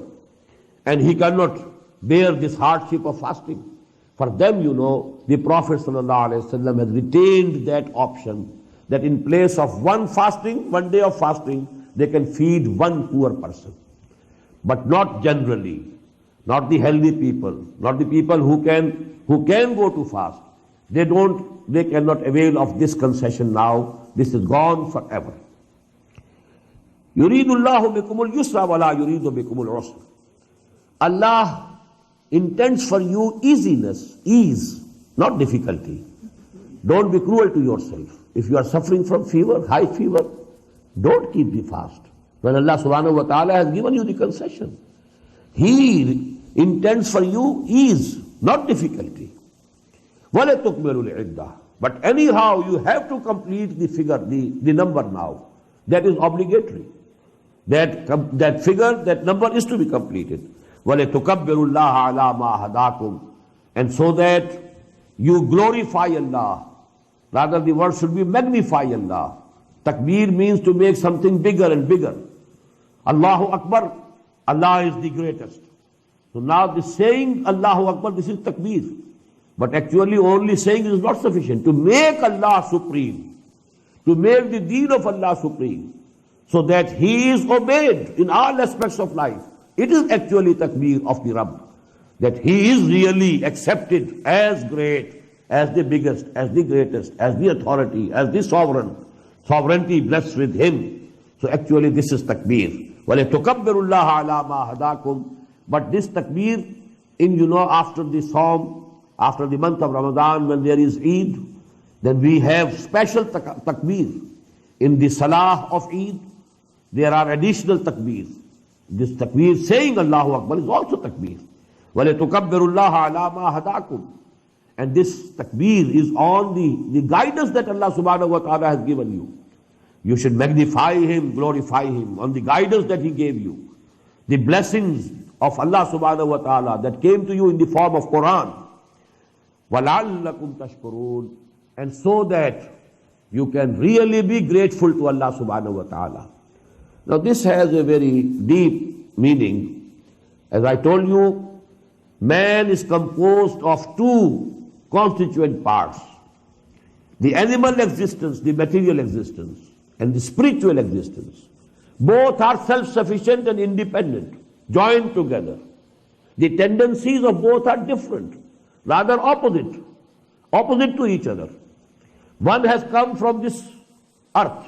and he cannot bear this hardship of fasting. For them, the Prophet ﷺ has retained that option, that in place of one day of fasting, they can feed one poor person. But not generally, not the healthy people, not the people who can go to fast. They cannot avail of this concession now. This is gone forever. يُرِيدُ اللَّهُ بِكُمُ الْيُسْرَ وَلَا يُرِيدُ بِكُمُ الْعُسْرَ. Allah intends for you ease, not difficulty. Don't be cruel to yourself. If you are suffering from fever, high fever, don't keep the fast. When Allah subhanahu wa ta'ala has given you the concession, He intends for you ease, not difficulty. وَلَتُكْمِلُوا الْعِدَّةِ. But anyhow, you have to complete the figure, the number now. That is obligatory. That figure, that number is to be completed. وَلَتُكَبِّرُوا اللَّهَ عَلَى مَا هَدَاكُمْ. And so that you glorify Allah. Rather, the word should be magnify Allah. Takbir means to make something bigger and bigger. Allahu Akbar, Allah is the greatest. So now the saying Allahu Akbar, this is takbir. But actually only saying is not sufficient. To make Allah supreme, to make the deen of Allah supreme, so that He is obeyed in all aspects of life. It is actually takbir of the Rabb, that He is really accepted as great, as the biggest, as the greatest, as the authority, as the sovereignty blessed with Him. So actually this is takbir. وَلَتُكَبِّرُوا اللَّهَ عَلَى مَا هَدَاكُمْ. But this takbir, after the Psalm, after the month of Ramadan, when there is Eid, then we have special takbir. In the Salah of Eid, there are additional takbir. This takbir, saying Allahu Akbar, is also takbir. وَلَتُكَبِّرُوا اللَّهَ عَلَى مَا هَدَاكُمْ. And this takbir is on the guidance that Allah subhanahu wa ta'ala has given you. You should magnify Him, glorify Him on the guidance that He gave you. The blessings of Allah subhanahu wa ta'ala that came to you in the form of Quran. وَلَعَلَّكُمْ تَشْكُرُونَ. And so that you can really be grateful to Allah subhanahu wa ta'ala. Now this has a very deep meaning. As I told you, man is composed of two constituent parts. The animal existence, the material existence, and the spiritual existence. Both are self-sufficient and independent, joined together. The tendencies of both are different, rather opposite to each other. One has come from this earth,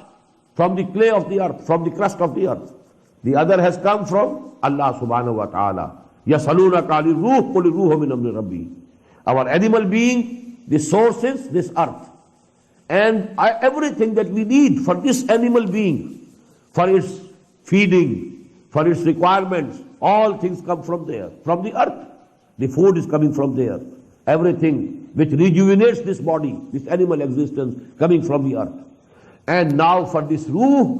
from the clay of the earth, from the crust of the earth. The other has come from Allah subhanahu wa ta'ala. يَسَأَلُونَكَ عَنِ الرُّوحِ قُلِ الرُّوحُ مِنْ أَمْرِ رَبِّي. Our animal being, the source is this earth. And everything that we need for this animal being, for its feeding, for its requirements, all things come from there, from the earth. The food is coming from there. Everything which rejuvenates this body, this animal existence, coming from the earth. And now for this ruh,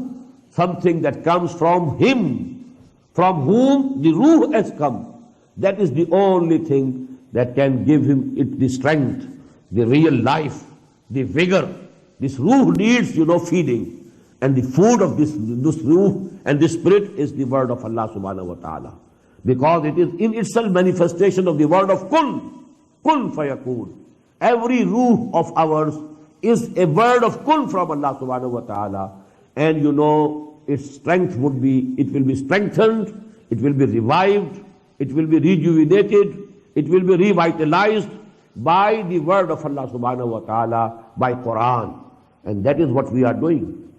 something that comes from Him, from whom the ruh has come. That is the only thing that can give him the strength, the real life, the vigor. This ruh needs, feeding. And the food of this ruh and this spirit is the word of Allah subhanahu wa ta'ala. Because it is in itself manifestation of the word of kun fayakun. Every ruh of ours is a word of kun from Allah subhanahu wa ta'ala. And its strength will be strengthened, it will be revived, it will be rejuvenated, it will be revitalized by the word of Allah subhanahu wa ta'ala, by Quran. And that is what we are doing.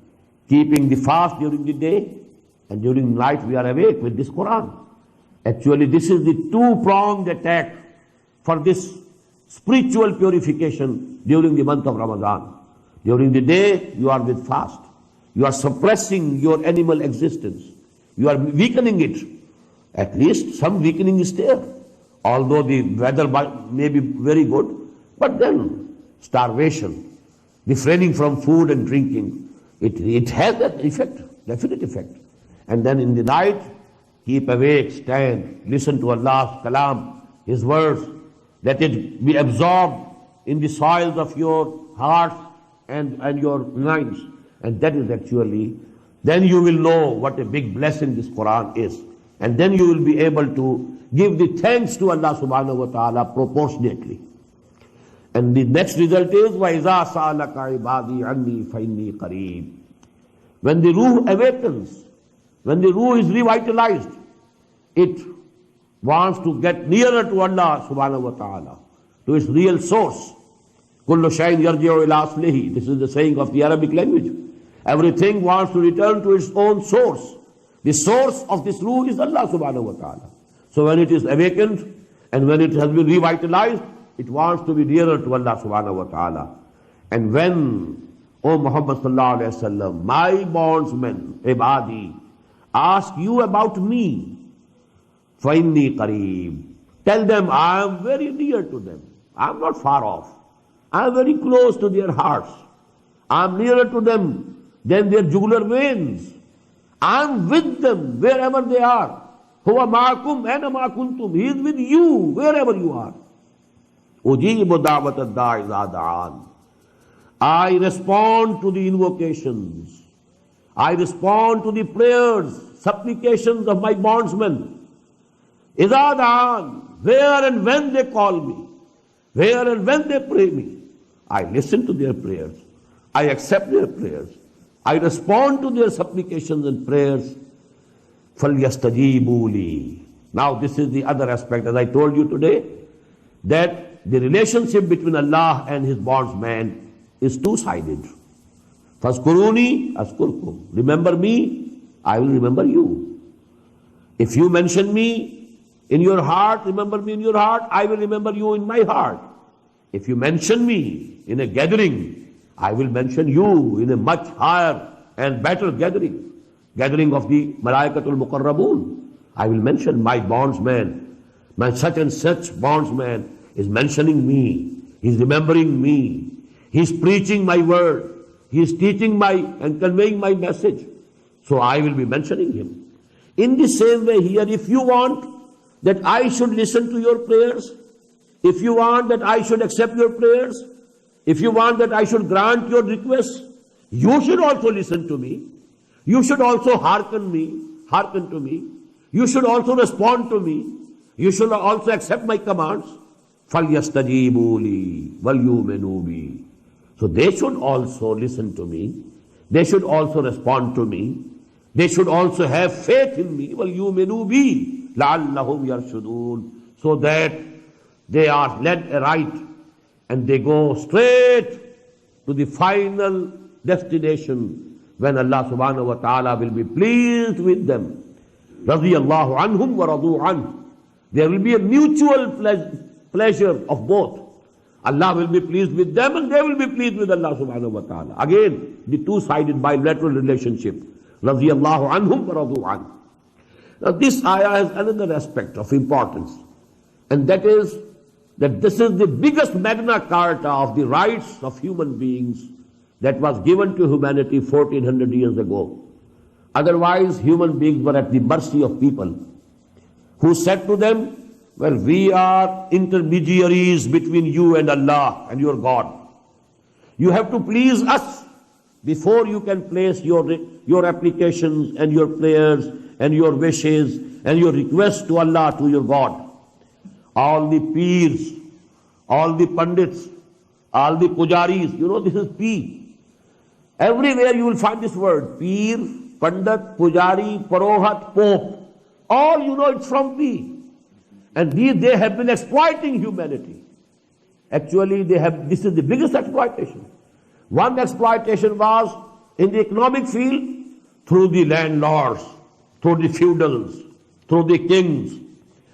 Keeping the fast during the day, and during night we are awake with this Quran. Actually, this is the two-pronged attack for this spiritual purification during the month of Ramadan. During the day, you are with fast. You are suppressing your animal existence. You are weakening it. At least some weakening is there. Although the weather may be very good, but then starvation, refraining from food and drinking, it has that effect, definite effect. And then in the night, keep awake, stand, listen to Allah's kalam, His words, let it be absorbed in the soils of your hearts and your minds. And that is actually, then you will know what a big blessing this Quran is. And then you will be able to give the thanks to Allah subhanahu wa ta'ala proportionately. And the next result is, وَإِذَا سَأَلَكَ عِبَادِي عَنِّي فَإِنِّي قَرِيبٌ. When the ruh awakens, when the ruh is revitalized, it wants to get nearer to Allah subhanahu wa ta'ala, to its real source. كُلُّ شَيْءٍ يَرْجِعُ إِلَىٰ أَصْلِهِ. This is the saying of the Arabic language. Everything wants to return to its own source. The source of this ruh is Allah subhanahu wa ta'ala. So when it is awakened and when it has been revitalized, it wants to be nearer to Allah subhanahu wa ta'ala. And when, O Muhammad sallallahu alayhi wa sallam, my bondsmen, ibadi, ask you about me, فَإِنِّي قَرِيبٌ. Tell them I am very near to them. I am not far off. I am very close to their hearts. I am nearer to them than their jugular veins. I am with them wherever they are. هُوَ مَعَكُمْ أَيْنَ مَا كُنْتُمْ. He is with you wherever you are. أُجِيبُ دَعْوَةَ الدَّاعِ إِذَا دَعَانِ. I respond to the invocations. I respond to the prayers, supplications of my bondsmen. إِذَا دَعَانِ. Where and when they call me, where and when they pray me, I listen to their prayers. I accept their prayers. I respond to their supplications and prayers. فَلْيَسْتَجِيبُوا لِي. Now this is the other aspect, as I told you today, that the relationship between Allah and His bondsman is two-sided. فَاذْكُرُونِي أَذْكُرْكُمْ. Remember me, I will remember you. If you mention me in your heart, remember me in your heart, I will remember you in my heart. If you mention me in a gathering, I will mention you in a much higher and better gathering of the Malaikatul Muqarrabun. I will mention my bondsman, my such and such bondsman is mentioning me, he's remembering me, he's preaching my word, he's teaching and conveying my message. So I will be mentioning him. In the same way here, if you want that I should listen to your prayers, if you want that I should accept your prayers, if you want that I should grant your requests, you should also listen to me. You should also hearken to me. You should also respond to me. You should also accept my commands. فَلْيَسْتَجِيبُوا لِي وَلْيُؤْمِنُوا بِي. So they should also listen to me. They should also respond to me. They should also have faith in me. وَلْيُؤْمِنُوا بِي لَعَلَّهُمْ يَرْشُدُونَ. So that they are led aright and they go straight to the final destination when Allah subhanahu wa ta'ala will be pleased with them. رَضِيَ اللَّهُ عَنْهُمْ وَرَضُوا عَنْهُ. There will be a mutual pleasure of both. Allah will be pleased with them and they will be pleased with Allah subhanahu wa ta'ala. Again, the two-sided bilateral relationship. رَضِيَ اللَّهُ عَنْهُمْ وَرَضُوا عَنْهُ. Now this ayah has another aspect of importance, and that is that this is the biggest Magna Carta of the rights of human beings that was given to humanity 1400 years ago. Otherwise, human beings were at the mercy of people who said to them, well, we are intermediaries between you and Allah and your God. You have to please us before you can place your applications and your prayers and your wishes and your requests to Allah, to your God. All the peers, all the pandits, all the pujaris, this is P. Everywhere you will find this word, peer, pandit, pujari, parohat, pope. All it's from P. And they have been exploiting humanity. Actually, this is the biggest exploitation. One exploitation was in the economic field through the landlords, through the feudals, through the kings.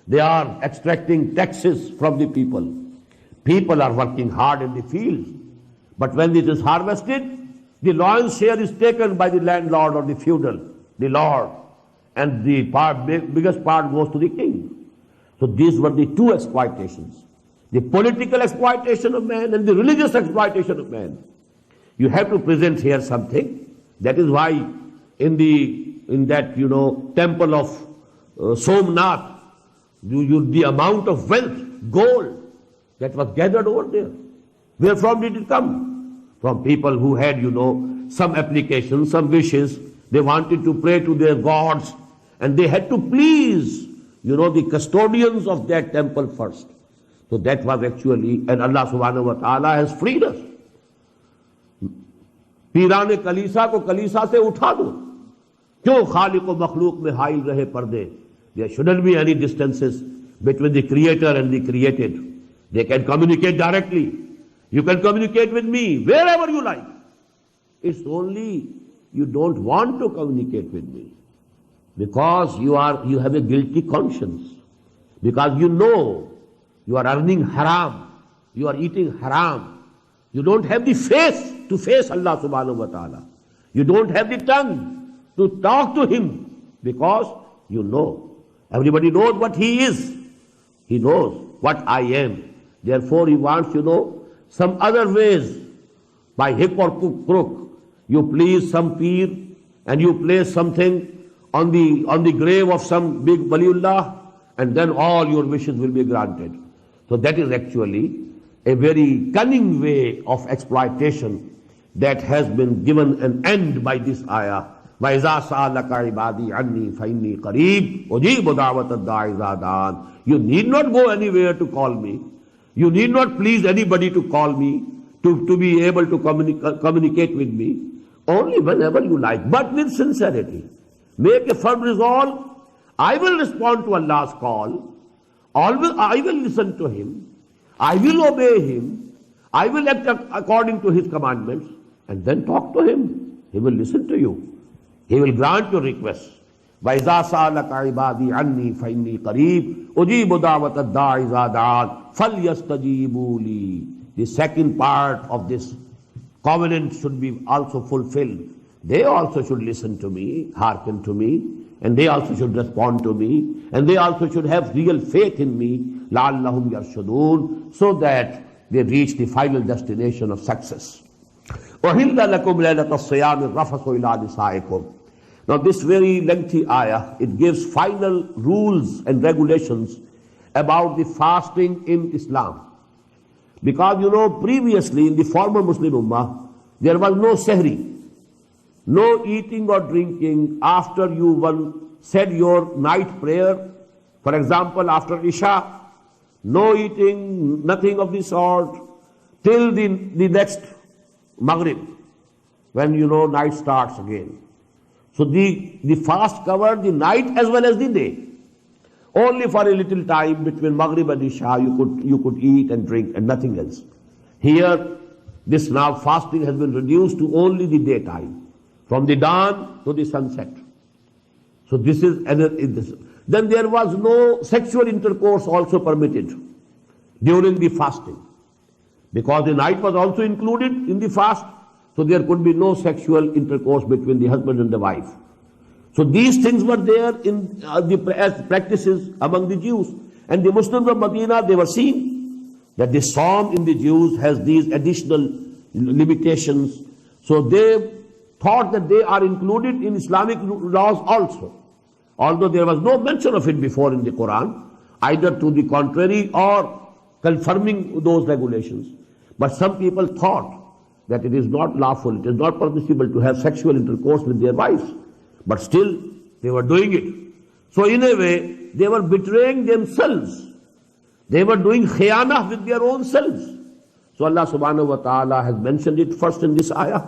They are extracting taxes from the people. People are working hard in the fields, but when it is harvested, the lion's share is taken by the landlord or the feudal, the lord, and the biggest part goes to the king. So these were the two exploitations: the political exploitation of man and the religious exploitation of man. You have to present here something. That is why in that temple of Somnath, the amount of wealth, gold that was gathered over there, where from did it come? From people who had some applications, some wishes. They wanted to pray to their gods, and they had to please the custodians of that temple first. So that was actually, and Allah subhanahu wa ta'ala has freed us. पीराने कलीसा को कलीसा से उठा दो, क्यों खालिक व मखलूक में हाइल रहे पर्दे? There shouldn't be any distances between the creator and the created. They can communicate directly. You can communicate with me wherever you like. It's only you don't want to communicate with me because you have a guilty conscience, because you are earning haram, you are eating haram. You don't have the face to face Allah subhanahu wa ta'ala. You don't have the tongue to talk to Him because everybody knows what He is. He knows what I am. Therefore He wants, some other ways, by hook or crook. You please some peer and you place something on the grave of some big waliullah, and then all your wishes will be granted. So that is actually a very cunning way of exploitation that has been given an end by this ayah. وَإِذَا سَأَلَكَ عِبَادِي عَنِّي فَإِنِّي قَرِيبٌ أُجِيبُ دَعْوَةَ الدَّاعِ إِذَا دَعَانِ. You need not go anywhere to call me. You need not please anybody to call me, to be able to communicate with me. Only whenever you like, but with sincerity. Make a firm resolve. I will respond to Allah's call. I will listen to Him. I will obey Him. I will act according to His commandments. And then talk to Him. He will listen to you. He will grant your requests. وَإِذَا سَأَلَكَ عِبَادِي عَنِّي فَإِنِّي قَرِيبٌ أُجِيبُ دَعْوَةَ الدَّاعِ إِذَا دَعَانِ فَلْيَسْتَجِيبُوا لِي. The second part of this covenant should be also fulfilled. They also should listen to me, hearken to me, and they also should respond to me, and they also should have real faith in me, لَعَلَّهُمْ يَرْشُدُونَ, so that they reach the final destination of success. أُحِلَّ لَكُمْ لَيْلَةَ الصِّيَامِ الرَّفَثُ إِلَىٰ نِسَائِكُمْ. Now this very lengthy ayah, it gives final rules and regulations about the fasting in Islam. Because previously in the former Muslim Ummah, there was no sehri, no eating or drinking after you said your night prayer. For example, after Isha, no eating, nothing of the sort, till the next Maghrib, when night starts again. So the fast covered the night as well as the day. Only for a little time between Maghrib and Isha you could eat and drink and nothing else. Here, this now fasting has been reduced to only the daytime, from the dawn to the sunset. So this is then there was no sexual intercourse also permitted during the fasting, because the night was also included in the fast. So there could be no sexual intercourse between the husband and the wife. So these things were there in as practices among the Jews. And the Muslims of Medina, they were seeing that the Psalm in the Jews has these additional limitations. So they thought that they are included in Islamic laws also. Although there was no mention of it before in the Quran, either to the contrary or confirming those regulations. But some people thought that it is not lawful, it is not permissible to have sexual intercourse with their wives. But still, they were doing it. So in a way, they were betraying themselves. They were doing khiyanah with their own selves. So Allah subhanahu wa ta'ala has mentioned it first in this ayah,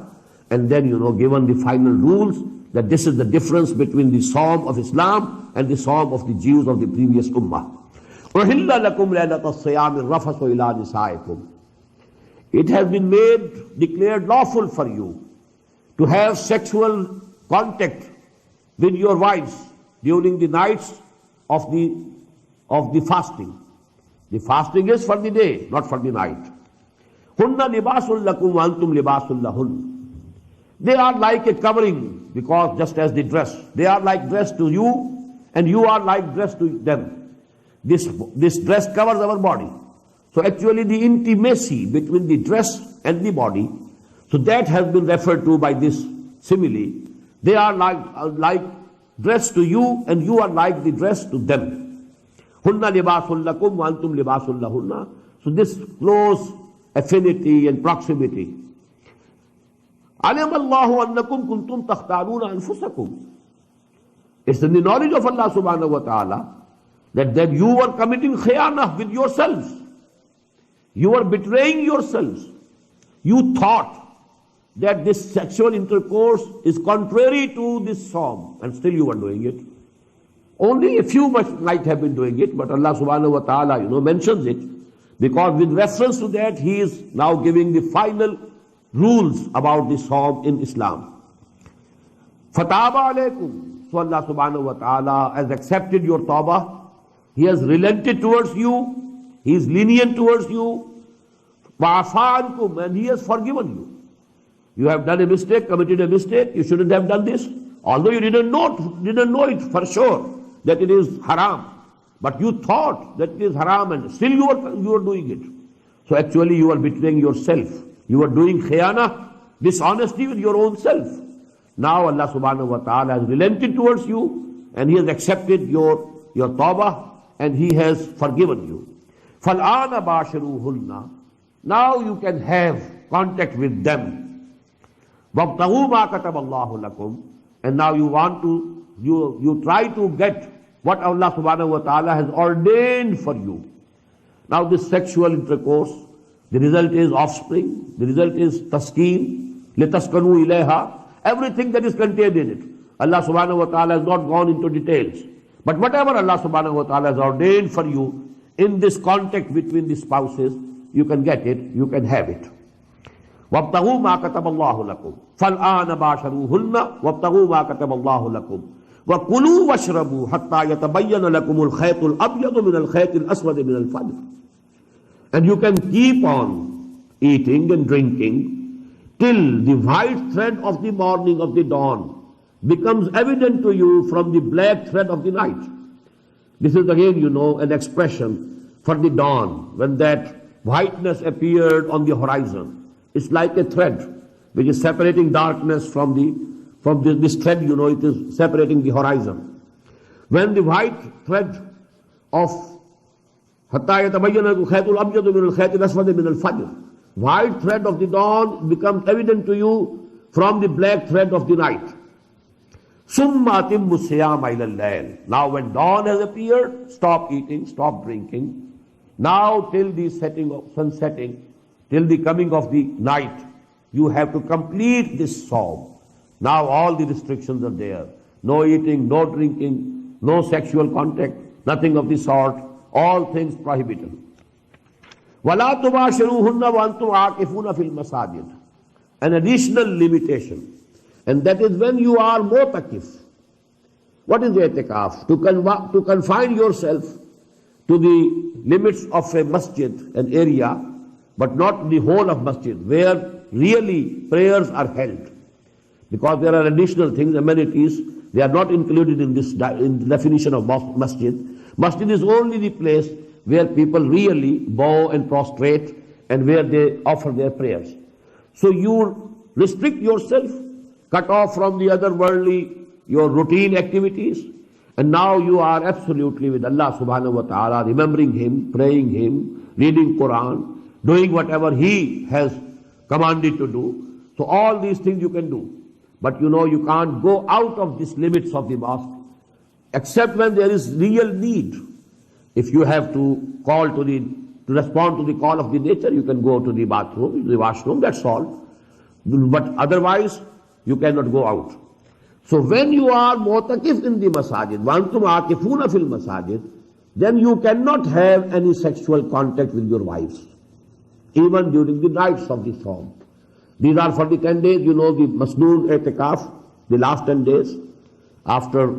and then given the final rules that this is the difference between the Psalm of Islam and the Psalm of the Jews of the previous Ummah. أُحِلَّ لَكُمْ لَيْلَةَ الصِّيَامِ الرَّفَثُ إِلَىٰ نِسَائِكُمْ. It has been declared lawful for you to have sexual contact with your wives during the nights of the fasting. The fasting is for the day, not for the night. Hunna libasul lakum wa antum libasul lahun. They are like a covering, because just as the dress, they are like dress to you and you are like dress to them. This dress covers our body. So actually the intimacy between the dress and the body, so that has been referred to by this simile. They are like dress to you and you are like the dress to them. Hunna libasul lakum wa antum libasul lahunna. So this close affinity and proximity. Alim Allahu annakum kuntum takhtaruna anfusakum. It's in the knowledge of Allah subhanahu wa ta'ala that you were committing khiyanah with yourselves. You were betraying yourselves. You thought that this sexual intercourse is contrary to this psalm, and still you were doing it. Only a few might have been doing it, but Allah subhanahu wa ta'ala, mentions it, because with reference to that, He is now giving the final rules about this psalm in Islam. Fataba alaykum. So Allah subhanahu wa ta'ala has accepted your tawbah. He has relented towards you. He is lenient towards you. Wa'afa ankum. And He has forgiven you. You have done a mistake, committed a mistake. You shouldn't have done this. Although you didn't know it for sure that it is haram. But you thought that it is haram and still you are doing it. So actually you are betraying yourself. You are doing khiyana, dishonesty with your own self. Now Allah subhanahu wa ta'ala has relented towards you and He has accepted your tawbah and He has forgiven you. فَالْآنَ بَاشِرُوهُنَّ. Now you can have contact with them. وَابْتَغُوا مَا كَتَبَ اللَّهُ لَكُمْ. And now you try to get what Allah subhanahu wa ta'ala has ordained for you. Now this sexual intercourse, the result is offspring, the result is taskeen, litaskanu ilayha, everything that is contained in it. Allah subhanahu wa ta'ala has not gone into details. But whatever Allah subhanahu wa ta'ala has ordained for you in this contact between the spouses, you can get it, you can have it. وَابْتَغُوا مَا كَتَبَ اللَّهُ لَكُمْ فَالْآنَ بَاشَرُوهُنَّ وَابْتَغُوا مَا كَتَبَ اللَّهُ لَكُمْ وَكُلُوا وَاشْرَبُوا حَتَّى يَتَبَيَّنَ لَكُمُ الْخَيْطُ الْأَبْيَضُ مِنَ الْخَيْطِ الْأَسْوَدِ مِنَ الْفَجْرِ. And you can keep on eating and drinking till the white thread of the morning of the dawn becomes evident to you from the black thread of the night. This is again, an expression for the dawn, when that whiteness appeared on the horizon. It's like a thread which is separating darkness from this thread, it is separating the horizon. When the white thread of white thread of the dawn becomes evident to you from the black thread of the night. Now when dawn has appeared, stop eating, stop drinking. Now till the sun setting, till the coming of the night, you have to complete this psalm. Now all the restrictions are there. No eating, no drinking, no sexual contact, nothing of the sort. All things prohibited. وَلَا تُبَاشِرُوهُنَّ وَأَنْتُمْ عَاكِفُونَ فِي الْمَسَاجِدِ. An additional limitation. And that is when you are mu'takif. What is i'tikaf? To confine yourself to the limits of a masjid, an area, but not the whole of masjid, where really prayers are held. Because there are additional things, amenities, they are not included in the definition of masjid. Masjid is only the place where people really bow and prostrate and where they offer their prayers. So you restrict yourself, cut off from the other worldly, your routine activities, and now you are absolutely with Allah subhanahu wa ta'ala, remembering Him, praying Him, reading Quran, doing whatever He has commanded to do. So all these things you can do. But you can't go out of these limits of the mosque, except when there is real need. If you have to respond to the call of the nature, you can go to the bathroom, the washroom, that's all. But otherwise, you cannot go out. So when you are mu'takif in the masajid, وَأَنْتُمْ عَاكِفُونَ فِي الْمَسَاجِدِ, then you cannot have any sexual contact with your wives. even during the nights of the Sawm. These are for the 10 days, the Masnoon I'tikaf, the last 10 days. After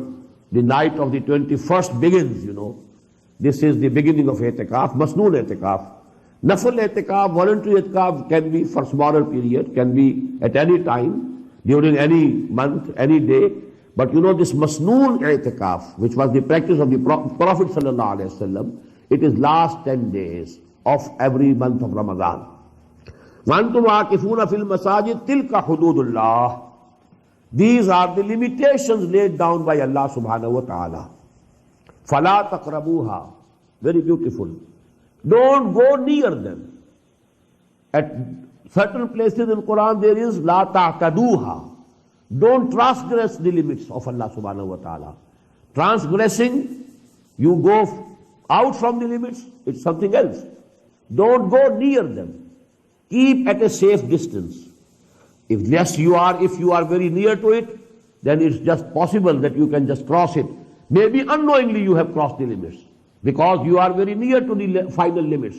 the night of the 21st begins, this is the beginning of I'tikaf, Masnoon I'tikaf. Nafil I'tikaf, voluntary I'tikaf can be for smaller period, can be at any time, during any month, any day. But this Masnoon I'tikaf, which was the practice of the Prophet Sallallahu Alaihi Wasallam, it is last 10 days of every month of Ramadan. وَأَنْتُمْ عَاكِفُونَ فِي الْمَسَاجِدِ تِلْكَ حُدُودُ اللَّهِ. These are the limitations laid down by Allah subhanahu wa ta'ala. فَلَا تَقْرَبُوهَا. Very beautiful. Don't go near them. At certain places in Quran there is لَا تَعْتَدُوهَا. Don't transgress the limits of Allah subhanahu wa ta'ala. Transgressing, you go out from the limits, it's something else. Don't go near them. Keep at a safe distance. If you are very near to it, then it's just possible that you can just cross it. Maybe unknowingly you have crossed the limits, because you are very near to the final limits.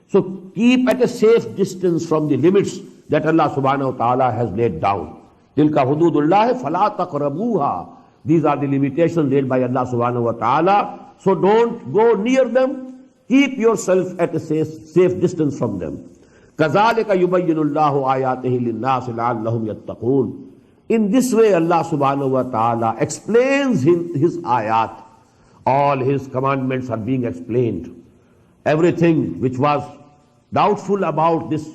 So keep at a safe distance from the limits that Allah subhanahu wa ta'ala has laid down. Tilka hududullahi fala taqrabuha. These are the limitations laid by Allah subhanahu wa ta'ala. So don't go near them. Keep yourself at a safe distance from them. كَذَلِكَ يُبَيِّنُ اللَّهُ آيَاتِهِ لِلنَّاسِ لَعَلَّهُمْ يَتَّقُونَ. In this way Allah subhanahu wa ta'ala explains his ayat. All his commandments are being explained. Everything which was doubtful about this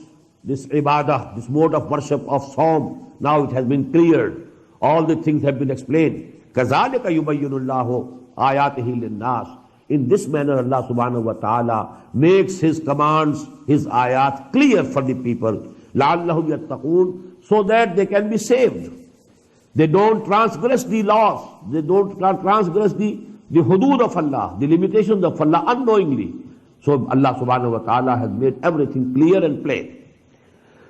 ibadah, this mode of worship of Sawm, now it has been cleared. All the things have been explained. كَذَلِكَ يُبَيِّنُ اللَّهُ آيَاتِهِ لِلنَّاسِ. In this manner Allah subhanahu wa ta'ala makes his commands, his ayat clear for the people. لَعَلَّهُمْ يَتَّقُونَ. So that they can be saved. They don't transgress the laws. They don't transgress the hudud of Allah, the limitations of Allah unknowingly. So Allah subhanahu wa ta'ala has made everything clear and plain.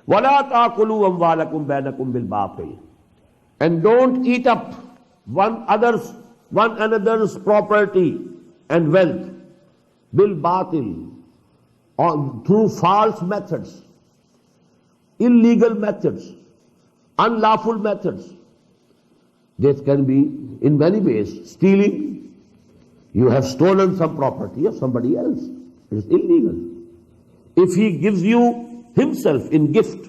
وَلَا تَأْكُلُوا أَمْوَالَكُمْ بَيْنَكُمْ بِالْبَاطِلِ. And don't eat up one another's property and wealth bil batil, through false methods, illegal methods, unlawful methods. This can be in many ways. Stealing, you have stolen some property of somebody else. It is illegal. If he gives you himself in gift,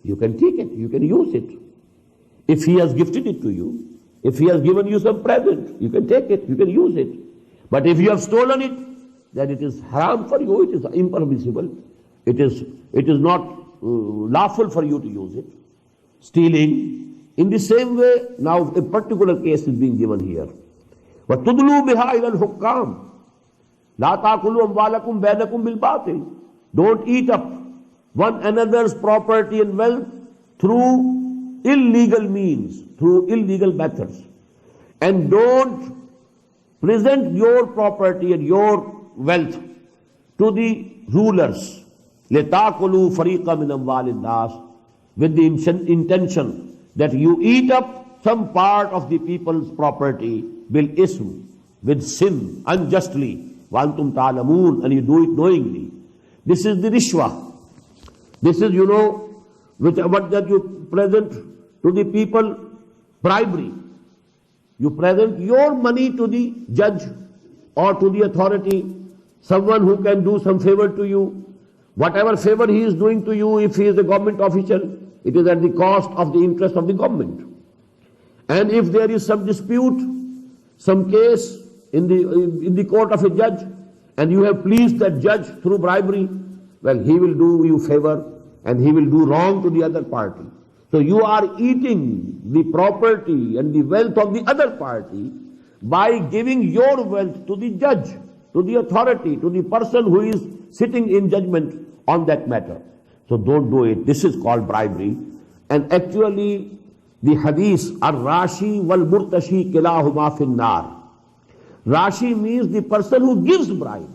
you can take it, you can use it. If he has gifted it to you, if he has given you some present, you can take it, you can use it. But if you have stolen it, then it is haram for you, it is impermissible. It is not lawful for you to use it. Stealing, in the same way, now a particular case is being given here. وَتُدْلُوا بِهَا إِلَى الْحُكَّامِ لَا تَأْكُلُوا أَمْوَالَكُمْ بَيْنَكُمْ بِالْبَاطِلِ. Don't eat up one another's property and wealth through illegal means, through illegal methods. And don't present your property and your wealth to the rulers. لِتَأْكُلُوا فَرِيقًا مِنْ أَمْوَالِ النَّاسِ. With the intention that you eat up some part of the people's property bil ism, with sin, unjustly, وَأَنْتُمْ تَعْلَمُونَ, and you do it knowingly. This is the rishwa. This is, what that you present to the people, bribery. You present your money to the judge or to the authority, someone who can do some favor to you. Whatever favor he is doing to you, if he is a government official, it is at the cost of the interest of the government. And if there is some dispute, some case in the court of a judge, and you have pleased that judge through bribery, well, he will do you favor and he will do wrong to the other party. So you are eating the property and the wealth of the other party by giving your wealth to the judge, to the authority, to the person who is sitting in judgment on that matter. So don't do it. This is called bribery. And actually, the hadith, Ar-Rashi wal-Murtashi kilahuma fin-nar. Rashi means the person who gives bribe.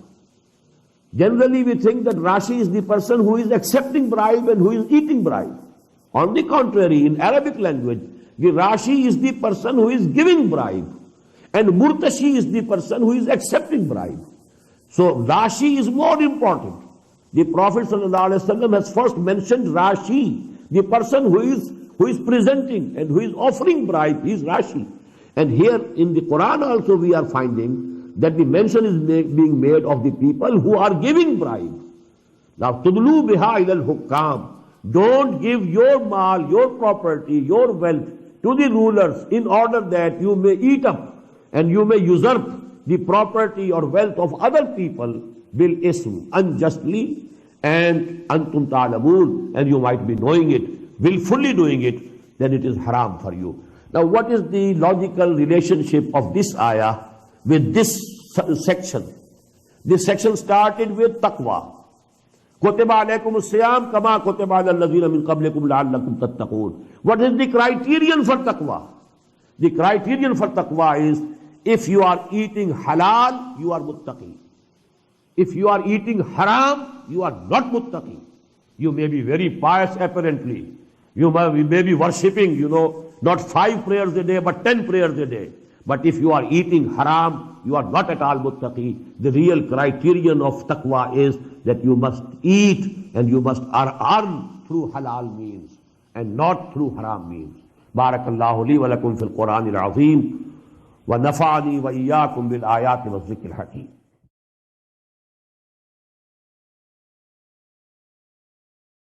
Generally, we think that Rashi is the person who is accepting bribe and who is eating bribe. On the contrary, in Arabic language, the Rashi is the person who is giving bribe, and Murtashi is the person who is accepting bribe. So Rashi is more important. The Prophet ﷺ has first mentioned Rashi, the person who is presenting and who is offering bribe, he is Rashi. And here in the Quran also we are finding that the mention is being made of the people who are giving bribe. Now, tudlu biha ilal hukam. Don't give your mal, your property, your wealth to the rulers in order that you may eat up and you may usurp the property or wealth of other people bil ism, unjustly, and antum ta'lamun, and you might be knowing it, willfully doing it, then it is haram for you. Now, what is the logical relationship of this ayah with this section? This section started with taqwa. Kutiba alaykum as-siyam kama kutiba alal ladhina min qablikum la'allakum tattaqun. What is the criterion for taqwa? The criterion for taqwa is, if you are eating halal, you are muttaqi. If you are eating haram, you are not muttaqi. You may be very pious apparently. You may be worshipping, not 5 prayers a day, but 10 prayers a day. But if you are eating haram, you are not at all muttaqi. The real criterion of taqwa is that you must eat and you must earn through halal means and not through haram means. Barakallahu li wa lakum fil Quran al-Azim wa nafa'ani wa iyyakum bil ayati wa dhikr al-hakim.